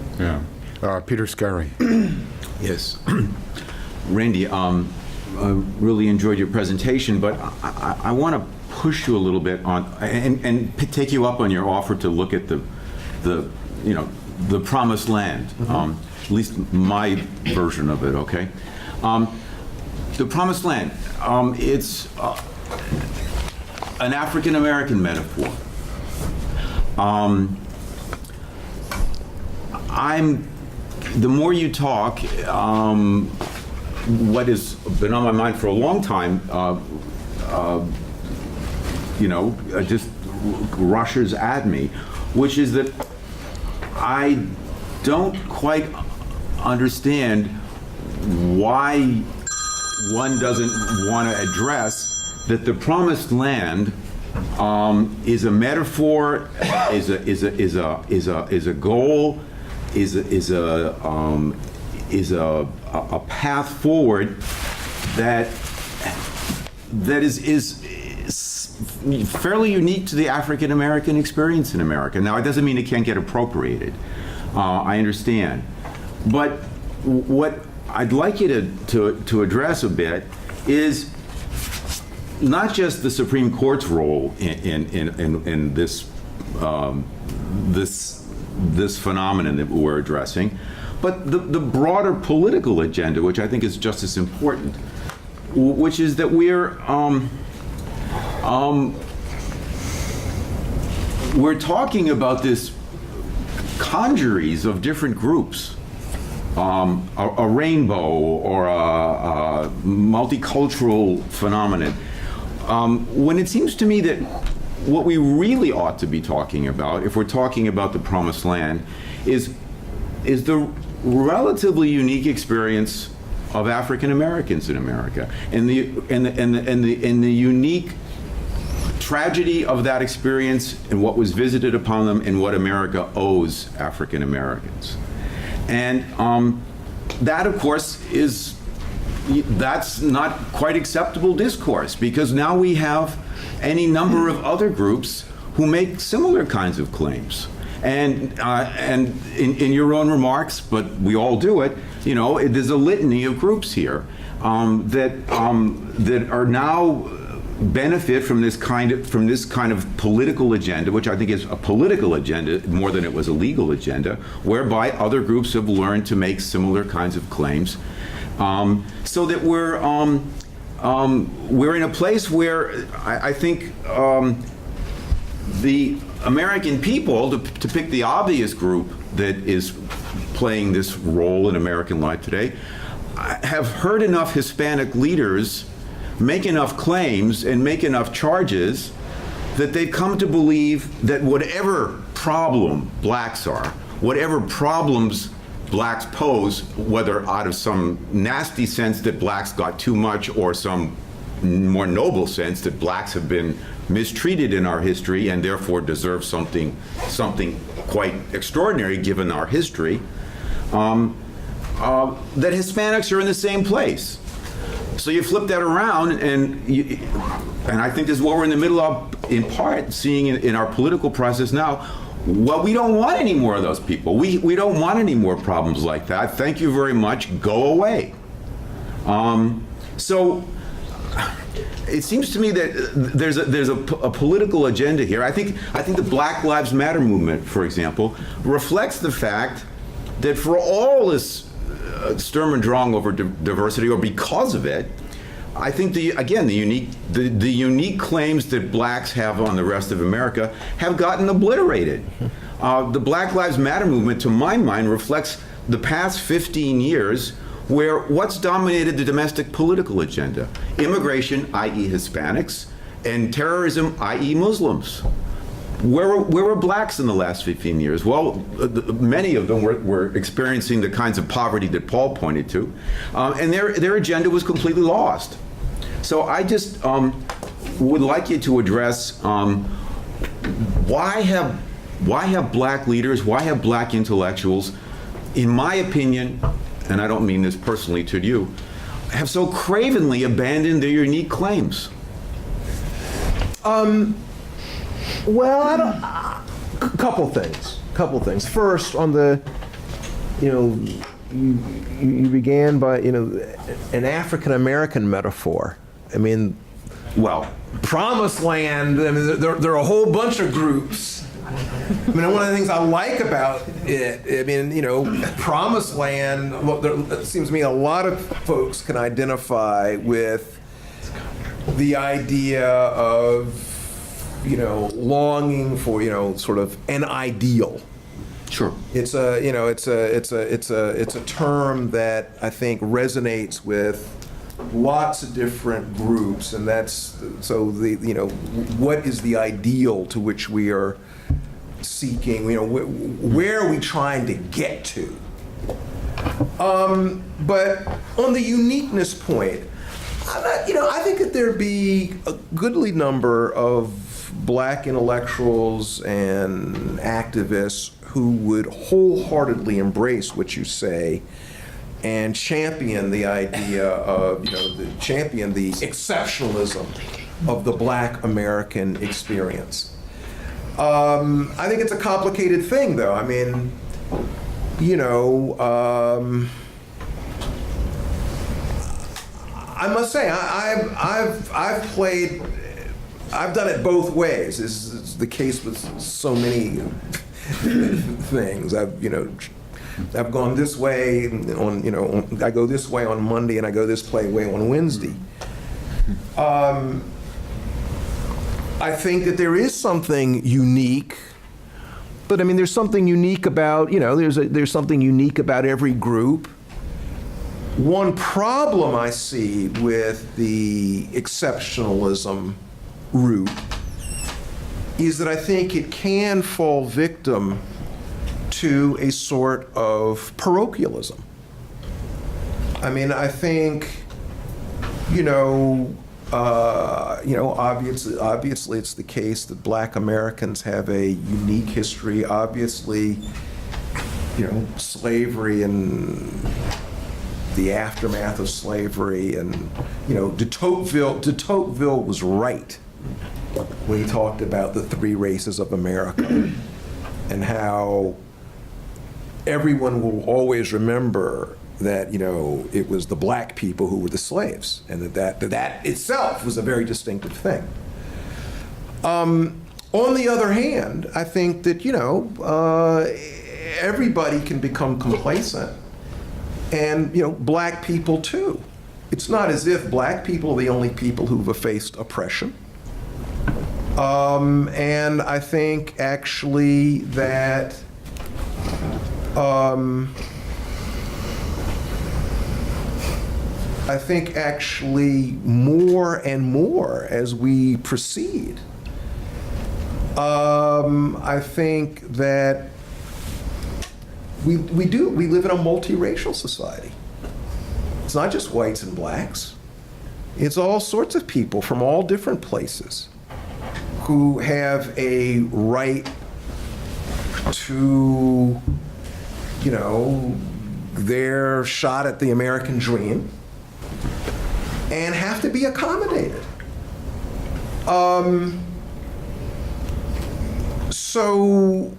Yeah. Peter Scarry. Yes. Randy, I really enjoyed your presentation, but I want to push you a little bit on and take you up on your offer to look at the promised land, at least my version of it, okay? The promised land, it's an African-American metaphor. The more you talk, what has been on my mind for a long time, just rushes at me, which is that I don't quite understand why one doesn't want to address that the promised land is a metaphor, is a goal, is a path forward that is fairly unique to the African American experience in America. Now, it doesn't mean it can't get appropriated. I understand, but what I'd like you to address a bit is not just the Supreme Court's role in this phenomenon that we're addressing, but the broader political agenda, which I think is just as important, which is that we're talking about this congeries of different groups, a rainbow or a multicultural phenomenon. When it seems to me that what we really ought to be talking about, if we're talking about the Promised Land, is the relatively unique experience of African Americans in America, and the unique tragedy of that experience, and what was visited upon them, and what America owes African Americans. And that, of course, that's not quite acceptable discourse, because now we have any number of other groups who make similar kinds of claims. And in your own remarks, but we all do it, there's a litany of groups here that are now benefit from this kind of political agenda, which I think is a political agenda more than it was a legal agenda, whereby other groups have learned to make similar kinds of claims, so that we're in a place where I think the American people, to pick the obvious group that is playing this role in American life today, have heard enough Hispanic leaders make enough claims and make enough charges that they've come to believe that whatever problem blacks are, whatever problems blacks pose, whether out of some nasty sense that blacks got too much or some more noble sense that blacks have been mistreated in our history and therefore deserve something quite extraordinary given our history, that Hispanics are in the same place. So you flip that around, and I think this is what we're in the middle of, in part, seeing in our political process now. Well, we don't want any more of those people. We don't want any more problems like that. Thank you very much. Go away. So it seems to me that there's a political agenda here. I think the Black Lives Matter movement, for example, reflects the fact that for all this Sturm und Drang over diversity, or because of it, I think the unique claims that blacks have on the rest of America have gotten obliterated. The Black Lives Matter movement, to my mind, reflects the past 15 years where what's dominated the domestic political agenda? Immigration, i.e. Hispanics, and terrorism, i.e. Muslims. Where were blacks in the last 15 years? Well, many of them were experiencing the kinds of poverty that Paul pointed to, and their agenda was completely lost. So I just would like you to address why have black leaders, why have black intellectuals, in my opinion, and I don't mean this personally to you, have so cravenly abandoned their unique claims? Well, I don't. Couple things. First, on the, you began by, an African American metaphor. I mean, Well, Promised Land. I mean, there are a whole bunch of groups. I mean, one of the things I like about it, I mean, Promised Land. Well, it seems to me a lot of folks can identify with the idea of, longing for, sort of an ideal. sure. It's a term that I think resonates with lots of different groups, and that's so what is the ideal to which we are seeking? Where are we trying to get to? But on the uniqueness point, I think that there'd be a goodly number of black intellectuals and activists who would wholeheartedly embrace what you say and champion the idea of, champion the exceptionalism of the black American experience. I think it's a complicated thing, though. I mean, I must say, I've done it both ways. This is the case with so many things. I've gone this way on, I go this way on Monday and I go this way on Wednesday. I think that there is something unique, but I mean, there's something unique about, there's something unique about every group. One problem I see with the exceptionalism route is that I think it can fall victim to a sort of parochialism. I mean, I think, obviously it's the case that black Americans have a unique history. Obviously, slavery and the aftermath of slavery, and de Tocqueville was right when he talked about the three races of America and how everyone will always remember that it was the black people who were the slaves, and that itself was a very distinctive thing. On the other hand, I think that everybody can become complacent, and black people too. It's not as if black people are the only people who've faced oppression. And I think actually that more and more as we proceed, I think that we live in a multiracial society. It's not just whites and blacks. It's all sorts of people from all different places who have a right to, their shot at the American dream and have to be accommodated. So,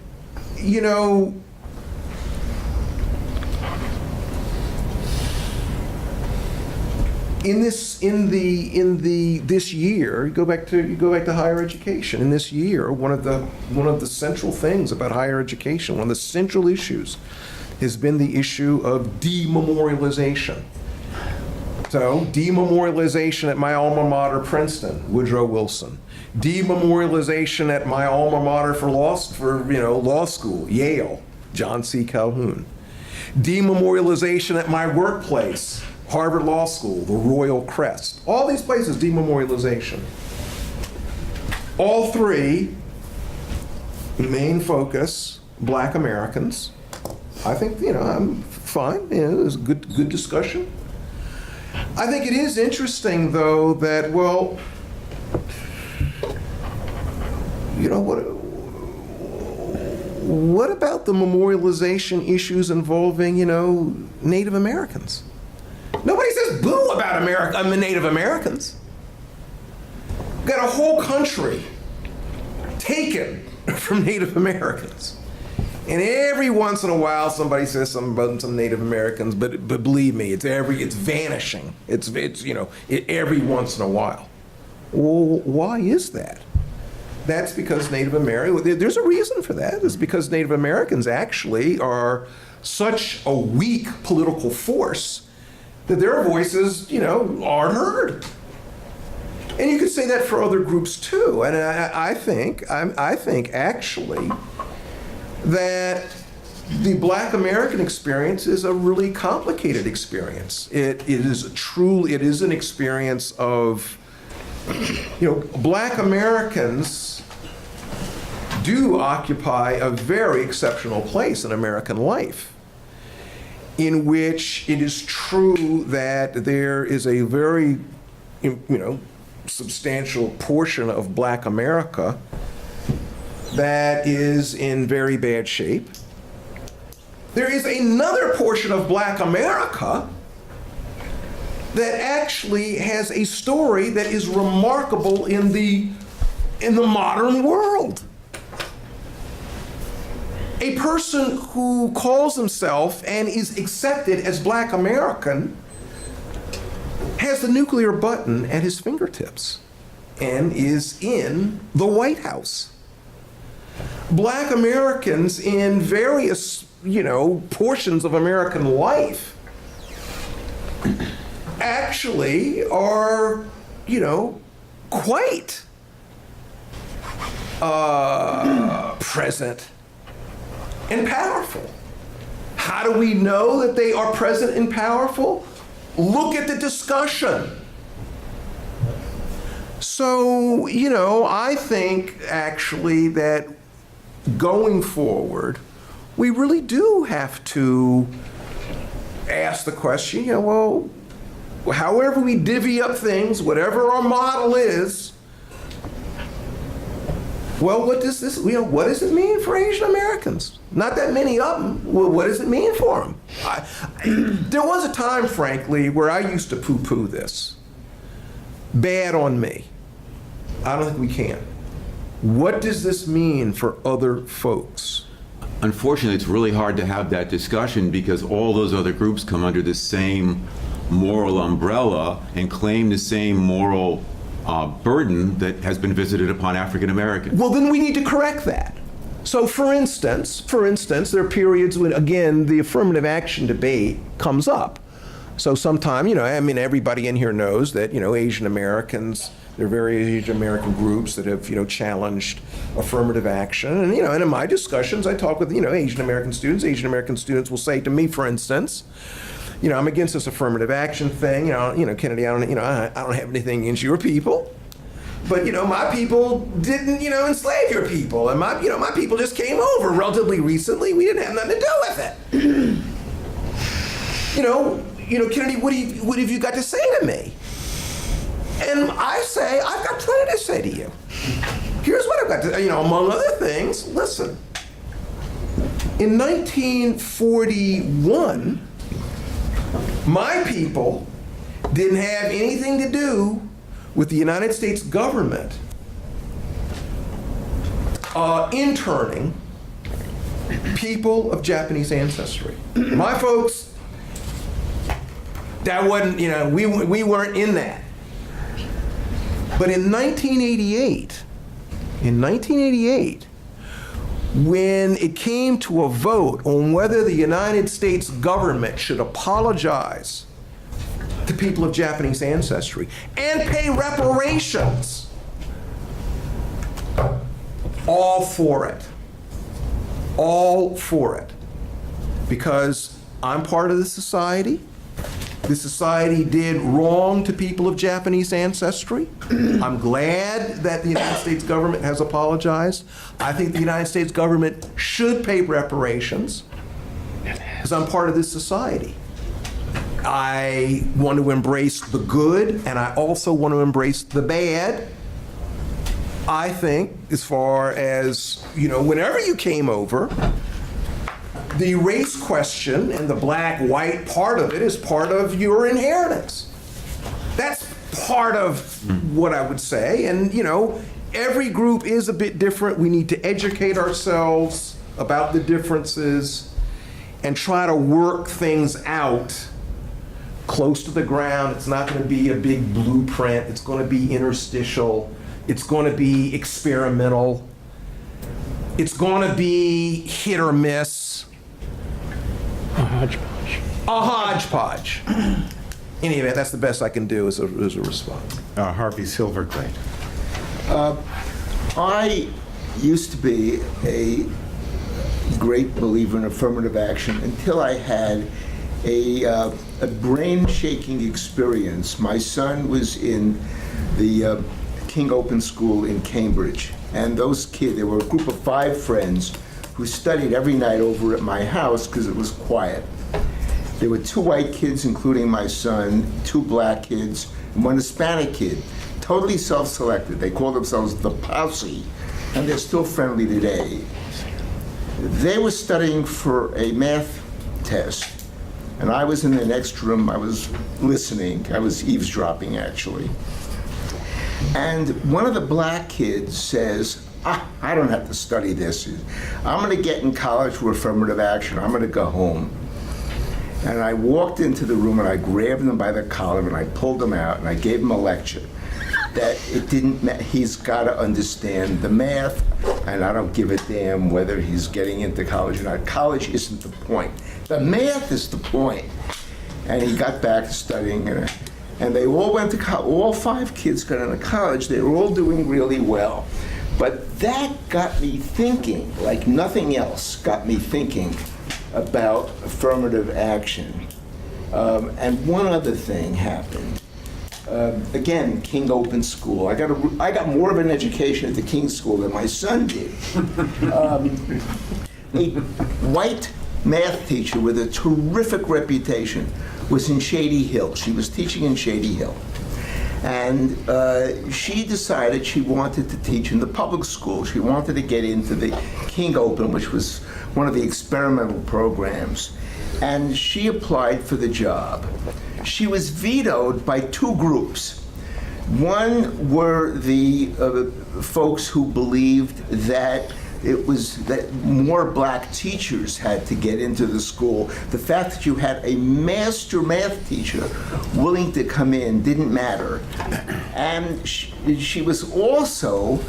this year, you go back to higher education. In this year, one of the central things about higher education, one of the central issues, has been the issue of dememorialization. So, dememorialization at my alma mater, Princeton, Woodrow Wilson. Dememorialization at my alma mater for law school, Yale, John C. Calhoun. Dememorialization at my workplace, Harvard Law School, the Royal Crest. All these places, dememorialization. all three main focus Black Americans. I think, I'm fine. It was a good discussion. I think it is interesting, though, that, well, what about the memorialization issues involving, Native Americans? Nobody says boo about Native Americans. We've got a whole country taken from Native Americans. And every once in a while, somebody says something about some Native Americans, but believe me, it's vanishing. It's every once in a while. Well, why is that? That's because Native Americans, there's a reason for that. It's because Native Americans actually are such a weak political force that their voices, aren't heard. And you could say that for other groups too. And I think actually that the Black American experience is a really complicated experience. It is an experience of, Black Americans do occupy a very exceptional place in American life, in which it is true that there is a very, substantial portion of Black America that is in very bad shape. There is another portion of Black America that actually has a story that is remarkable in the modern world. A person who calls himself and is accepted as Black American has the nuclear button at his fingertips and is in the White House. Black Americans in various, portions of American life actually are, quite present and powerful. How do we know that they are present and powerful? Look at the discussion. So, I think actually that going forward, we really do have to ask the question, well, however we divvy up things, whatever our model is, well, what does it mean for Asian Americans? Not that many of them. Well, what does it mean for them? There was a time, frankly, where I used to poo-poo this. Bad on me. I don't think we can. What does this mean for other folks? Unfortunately, it's really hard to have that discussion because all those other groups come under the same moral umbrella and claim the same moral burden that has been visited upon African Americans. Well, then we need to correct that. So, for instance, there are periods when, again, the affirmative action debate comes up. So sometime, everybody in here knows that, Asian Americans, there are various Asian American groups that have, challenged affirmative action. And, and in my discussions, I talk with, Asian American students. Asian American students will say to me, for instance, I'm against this affirmative action thing. Kennedy, I don't have anything against your people. But, my people didn't, enslave your people. And my people just came over relatively recently. We didn't have nothing to do with it. Kennedy, what have you got to say to me? And I say, I've got plenty to say to you. Here's what I've got to, among other things, listen. In 1941, my people didn't have anything to do with the United States government interning people of Japanese ancestry. My folks, that wasn't, we weren't in that. But in 1988, when it came to a vote on whether the United States government should apologize to people of Japanese ancestry and pay reparations, all for it. All for it. Because I'm part of the society, the society did wrong to people of Japanese ancestry. I'm glad that the United States government has apologized. I think the United States government should pay reparations because I'm part of this society. I want to embrace the good, and I also want to embrace the bad. I think, as far as, whenever you came over, the race question and the black-white part of it is part of your inheritance. That's part of what I would say. And, every group is a bit different. We need to educate ourselves about the differences and try to work things out close to the ground. It's not going to be a big blueprint. It's going to be interstitial. It's going to be experimental. It's going to be hit or miss. A hodgepodge. A hodgepodge. In any event, that's the best I can do as a response. Harvey Silverglade. I used to be a great believer in affirmative action until I had a brain-shaking experience. My son was in the King Open School in Cambridge, and those kids, there were a group of 5 friends who studied every night over at my house because it was quiet. There were 2 white kids, including my son, 2 black kids, and 1 Hispanic kid, totally self-selected. They call themselves the Posse, and they're still friendly today. They were studying for a math test, and I was in the next room. I was listening. I was eavesdropping, actually. And one of the black kids says, I don't have to study this. I'm going to get in college for affirmative action. I'm going to go home. And I walked into the room and I grabbed him by the collar and I pulled him out and I gave him a lecture that he's got to understand the math, and I don't give a damn whether he's getting into college or not. College isn't the point. The math is the point. And he got back to studying, and they all went to college. All 5 kids got into college. They were all doing really well. But that got me thinking, like nothing else got me thinking about affirmative action. And one other thing happened. Again, King Open School. I got more of an education at the King School than my son did. A white math teacher with a terrific reputation was in Shady Hill. She was teaching in Shady Hill. And she decided she wanted to teach in the public school. She wanted to get into the King Open, which was one of the experimental programs. And she applied for the job. She was vetoed by 2 groups. One were the folks who believed that that more black teachers had to get into the school. The fact that you had a master math teacher willing to come in didn't matter. And she was also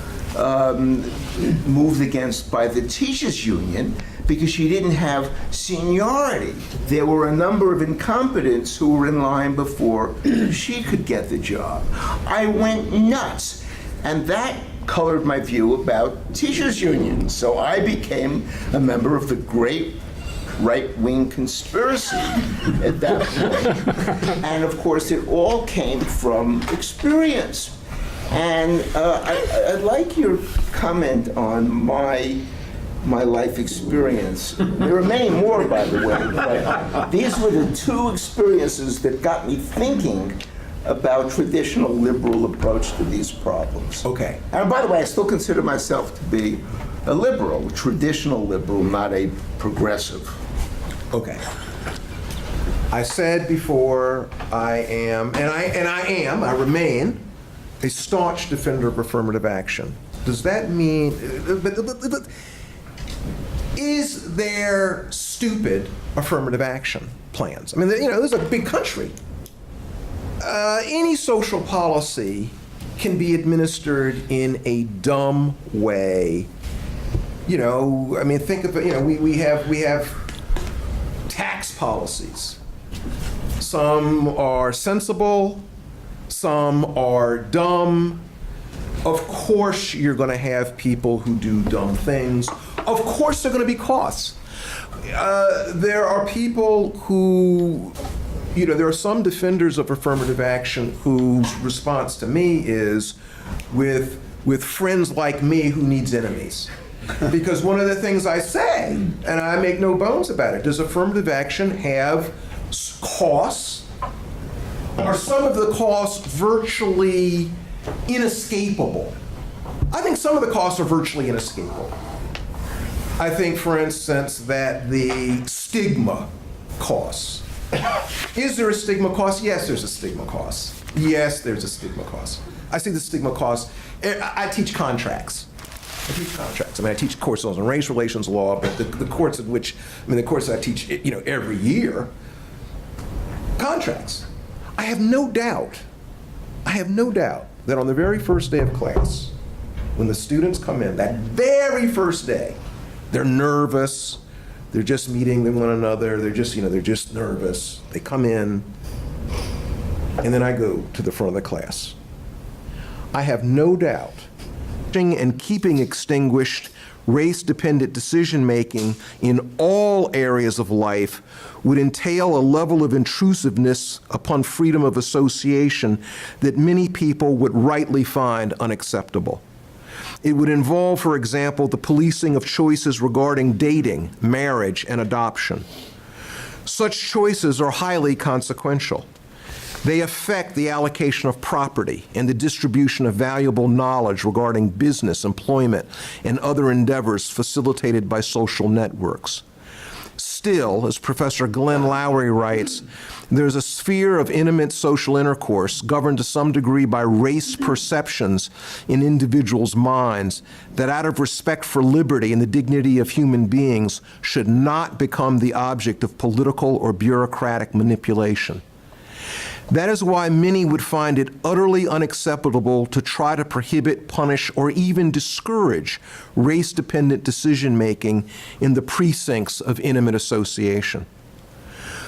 moved against by the teachers union because she didn't have seniority. There were a number of incompetents who were in line before she could get the job. I went nuts, and that colored my view about teachers unions. So I became a member of the great right-wing conspiracy at that point. And of course, it all came from experience. And I'd like your comment on my life experience. There are many more, by the way, but these were the 2 experiences that got me thinking about traditional liberal approach to these problems. Okay. And by the way, I still consider myself to be a liberal, a traditional liberal, not a progressive. Okay. I said before, I remain a staunch defender of affirmative action. Does that mean, is there stupid affirmative action plans? I mean, this is a big country. Any social policy can be administered in a dumb way. Think of it, we have tax policies. Some are sensible, some are dumb. Of course you're going to have people who do dumb things. Of course there are going to be costs. There are people who there are some defenders of affirmative action whose response to me is with friends like me, who needs enemies? Because one of the things I say, and I make no bones about it, does affirmative action have costs? Are some of the costs virtually inescapable? I think some of the costs are virtually inescapable. I think, for instance, that the stigma costs. Is there a stigma cost? Yes, there's a stigma cost. Yes, there's a stigma cost. I see the stigma cost. I teach contracts. I teach courses on race relations law, but the courts the courses I teach, every year, contracts. I have no doubt that on the very first day of class, when the students come in, that very first day, they're nervous, they're just meeting one another, they're just nervous. They come in, and then I go to the front of the class. I have no doubt and keeping extinguished race-dependent decision-making in all areas of life would entail a level of intrusiveness upon freedom of association that many people would rightly find unacceptable. It would involve, for example, the policing of choices regarding dating, marriage, and adoption. Such choices are highly consequential. They affect the allocation of property and the distribution of valuable knowledge regarding business, employment, and other endeavors facilitated by social networks. Still, as Professor Glenn Lowry writes, there's a sphere of intimate social intercourse governed to some degree by race perceptions in individuals' minds that, out of respect for liberty and the dignity of human beings, should not become the object of political or bureaucratic manipulation. That is why many would find it utterly unacceptable to try to prohibit, punish, or even discourage race-dependent decision-making in the precincts of intimate association.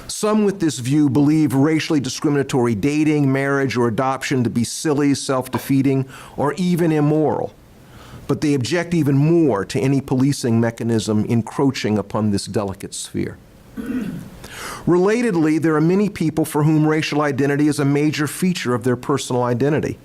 Some with this view believe racially discriminatory dating, marriage, or adoption to be silly, self-defeating, or even immoral. But they object even more to any policing mechanism encroaching upon this delicate sphere. Relatedly, there are many people for whom racial identity is a major feature of their personal identity.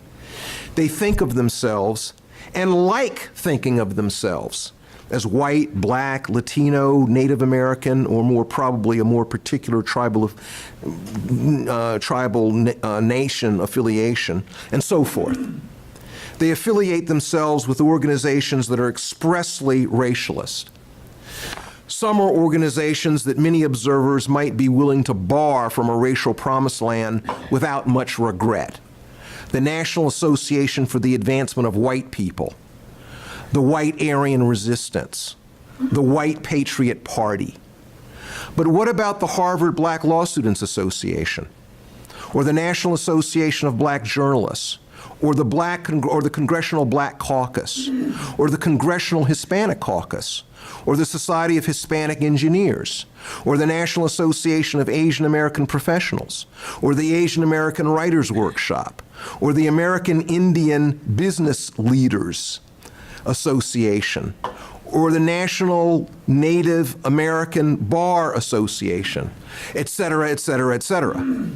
They think of themselves and like thinking of themselves as white, black, Latino, Native American, or more probably a more particular tribal nation affiliation, and so forth. They affiliate themselves with organizations that are expressly racialist. Some are organizations that many observers might be willing to bar from a racial promised land without much regret. The National Association for the Advancement of White People, the White Aryan Resistance, the White Patriot Party. But what about the Harvard Black Law Students Association, or the National Association of Black Journalists, or the Congressional Black Caucus, or the Congressional Hispanic Caucus, or the Society of Hispanic Engineers, or the National Association of Asian American Professionals, or the Asian American Writers Workshop, or the American Indian Business Leaders Association, or the National Native American Bar Association, et cetera, et cetera, et cetera.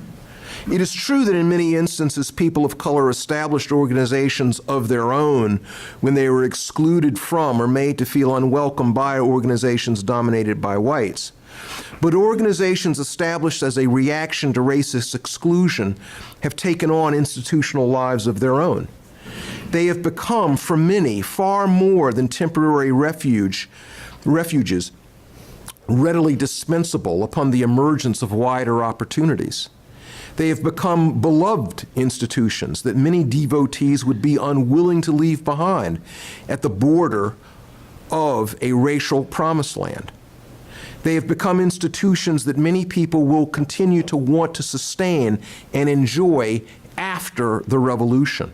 It is true that in many instances, people of color established organizations of their own when they were excluded from or made to feel unwelcome by organizations dominated by whites. But organizations established as a reaction to racist exclusion have taken on institutional lives of their own. They have become, for many, far more than temporary refuges, readily dispensable upon the emergence of wider opportunities. They have become beloved institutions that many devotees would be unwilling to leave behind at the border of a racial promised land. They have become institutions that many people will continue to want to sustain and enjoy after the revolution.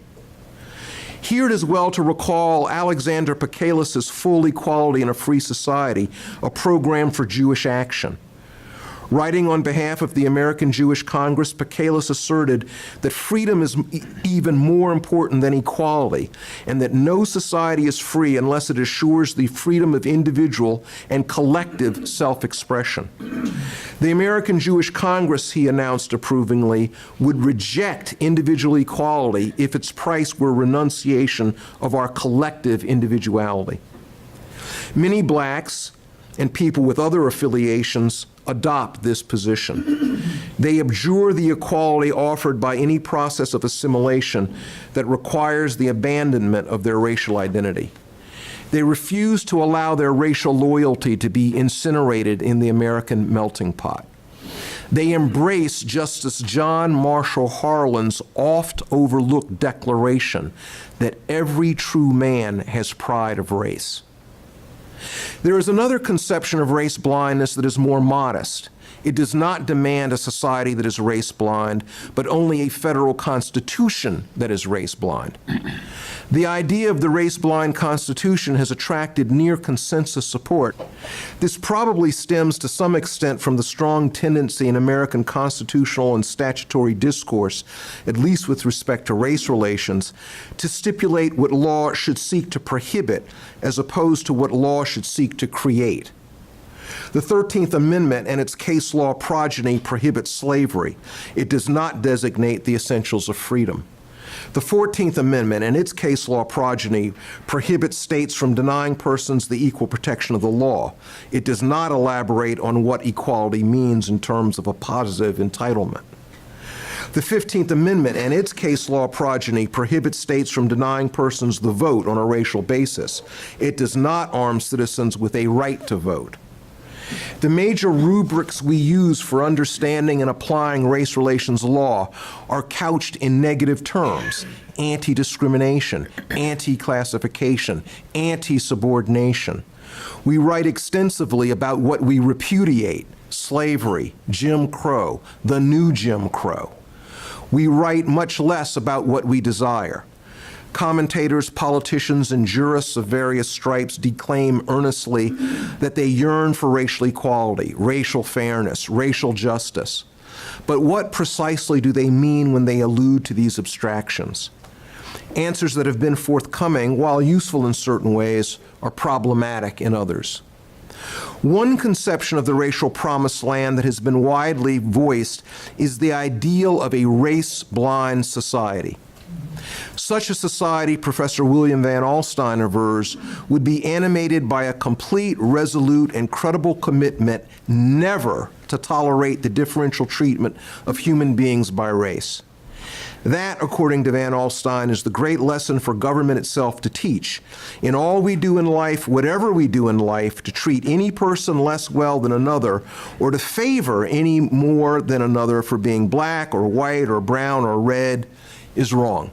Here it is well to recall Alexander Pakalis' Full Equality in a Free Society, a program for Jewish action. Writing on behalf of the American Jewish Congress, Pakalis asserted that freedom is even more important than equality, and that no society is free unless it assures the freedom of individual and collective self-expression. The American Jewish Congress, he announced approvingly, would reject individual equality if its price were renunciation of our collective individuality. Many blacks and people with other affiliations adopt this position. They abjure the equality offered by any process of assimilation that requires the abandonment of their racial identity. They refuse to allow their racial loyalty to be incinerated in the American melting pot. They embrace Justice John Marshall Harlan's oft overlooked declaration that every true man has pride of race. There is another conception of race blindness that is more modest. It does not demand a society that is race blind, but only a federal constitution that is race blind. The idea of the race blind constitution has attracted near consensus support. This probably stems to some extent from the strong tendency in American constitutional and statutory discourse, at least with respect to race relations, to stipulate what law should seek to prohibit as opposed to what law should seek to create. The 13th Amendment and its case law progeny prohibits slavery. It does not designate the essentials of freedom. The 14th Amendment and its case law progeny prohibits states from denying persons the equal protection of the law. It does not elaborate on what equality means in terms of a positive entitlement. The 15th Amendment and its case law progeny prohibits states from denying persons the vote on a racial basis. It does not arm citizens with a right to vote. The major rubrics we use for understanding and applying race relations law are couched in negative terms: anti-discrimination, anti-classification, anti-subordination. We write extensively about what we repudiate: slavery, Jim Crow, the new Jim Crow. We write much less about what we desire. Commentators, politicians, and jurists of various stripes declaim earnestly that they yearn for racial equality, racial fairness, racial justice. But what precisely do they mean when they allude to these abstractions? Answers that have been forthcoming, while useful in certain ways, are problematic in others. One conception of the racial promised land that has been widely voiced is the ideal of a race-blind society. Such a society, Professor William Van Alstyne avers, would be animated by a complete, resolute, and credible commitment never to tolerate the differential treatment of human beings by race. That, according to Van Alstyne, is the great lesson for government itself to teach. In all we do in life, whatever we do in life, to treat any person less well than another, or to favor any more than another for being black or white or brown or red, is wrong.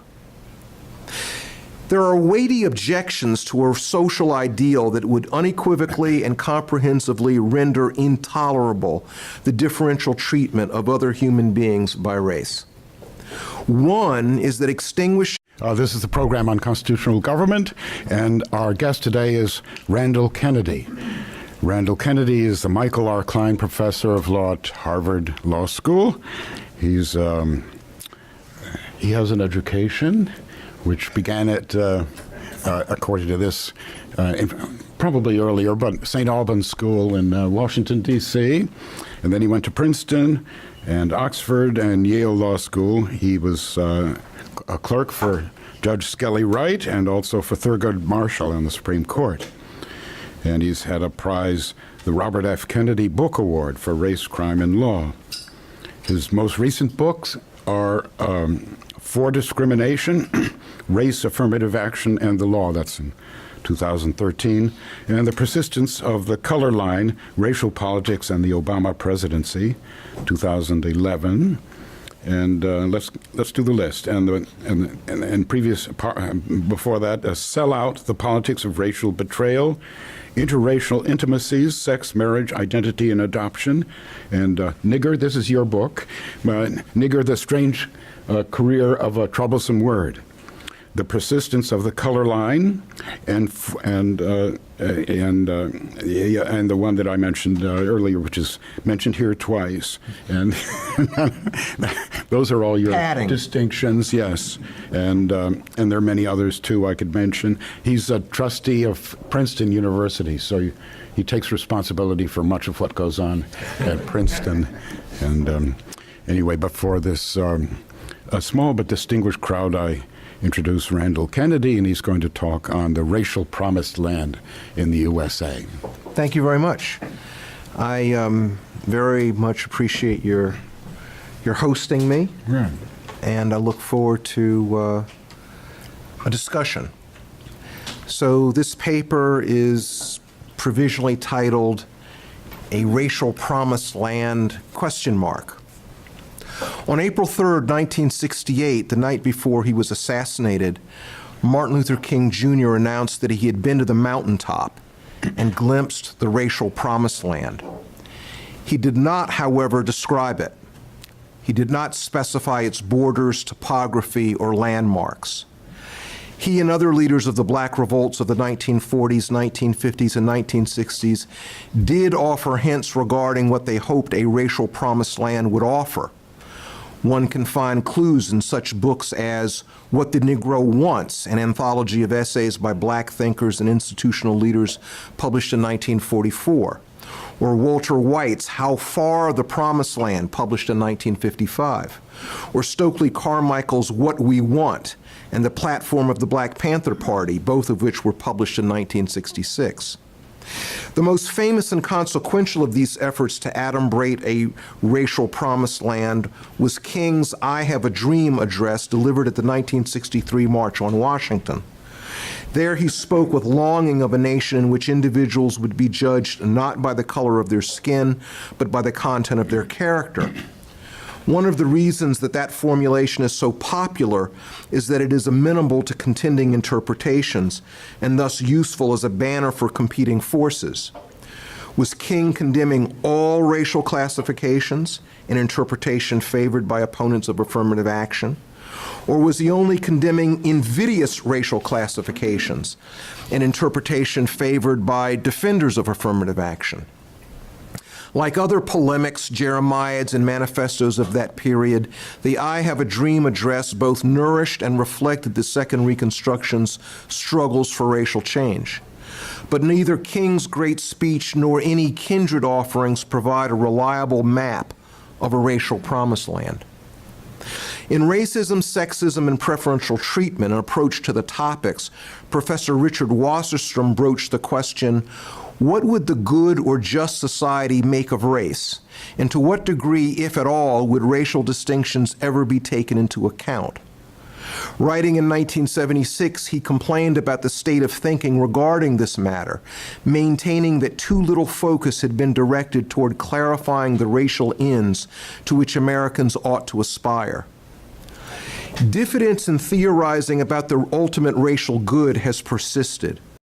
There are weighty objections to a social ideal that would unequivocally and comprehensively render intolerable the differential treatment of other human beings by race. One is that extinguishing This is the program on constitutional government, and our guest today is Randall Kennedy. Randall Kennedy is the Michael R. Klein Professor of Law at Harvard Law School. He has an education which began at, according to this, probably earlier, but St. Albans School in Washington, D.C., and then he went to Princeton and Oxford and Yale Law School. He was a clerk for Judge Skelly Wright and also for Thurgood Marshall in the Supreme Court. And he's had a prize, the Robert F. Kennedy Book Award for Race, Crime, and Law. His most recent books are For Discrimination, Race, Affirmative Action, and the Law. That's in 2013. And The Persistence of the Color Line, Racial Politics and the Obama Presidency, 2011. And let's do the list. And previous before that, Sell Out: The Politics of Racial Betrayal, Interracial Intimacies, Sex, Marriage, Identity, and Adoption. And Nigger, this is your book. Nigger: The Strange Career of a Troublesome Word. the persistence of the color line, and the one that I mentioned earlier, which is mentioned here twice, and those are all your Padding. distinctions. Yes, and there are many others too I could mention. He's a trustee of Princeton University, so he takes responsibility for much of what goes on at Princeton. And anyway, before this a small but distinguished crowd, I introduce Randall Kennedy, and he's going to talk on the racial promised land in the USA. Thank you very much. I very much appreciate your hosting me, and I look forward to a discussion. So this paper is provisionally titled "A Racial Promised Land?" On April 3rd, 1968, the night before he was assassinated, Martin Luther King Jr. announced that he had been to the mountaintop and glimpsed the racial promised land. He did not, however, describe it. He did not specify its borders, topography, or landmarks. He and other leaders of the black revolts of the 1940s, 1950s, and 1960s did offer hints regarding what they hoped a racial promised land would offer. One can find clues in such books as What the Negro Wants, an anthology of essays by black thinkers and institutional leaders published in 1944, or Walter White's How Far the Promised Land, published in 1955, or Stokely Carmichael's What We Want and the Platform of the Black Panther Party, both of which were published in 1966. The most famous and consequential of these efforts to adumbrate a racial promised land was King's I Have a Dream address delivered at the 1963 March on Washington. There he spoke with longing of a nation in which individuals would be judged not by the color of their skin, but by the content of their character. One of the reasons that that formulation is so popular is that it is amenable to contending interpretations and thus useful as a banner for competing forces. Was King condemning all racial classifications, an interpretation favored by opponents of affirmative action? Or was he only condemning invidious racial classifications, an interpretation favored by defenders of affirmative action? Like other polemics, Jeremiads, and manifestos of that period, the I Have a Dream address both nourished and reflected the Second Reconstruction's struggles for racial change. But neither King's great speech nor any kindred offerings provide a reliable map of a racial promised land. In Racism, Sexism, and Preferential Treatment, an approach to the topics, Professor Richard Wasserstrom broached the question, what would the good or just society make of race? And to what degree, if at all, would racial distinctions ever be taken into account? Writing in 1976, he complained about the state of thinking regarding this matter, maintaining that too little focus had been directed toward clarifying the racial ends to which Americans ought to aspire. Diffidence in theorizing about the ultimate racial good has persisted.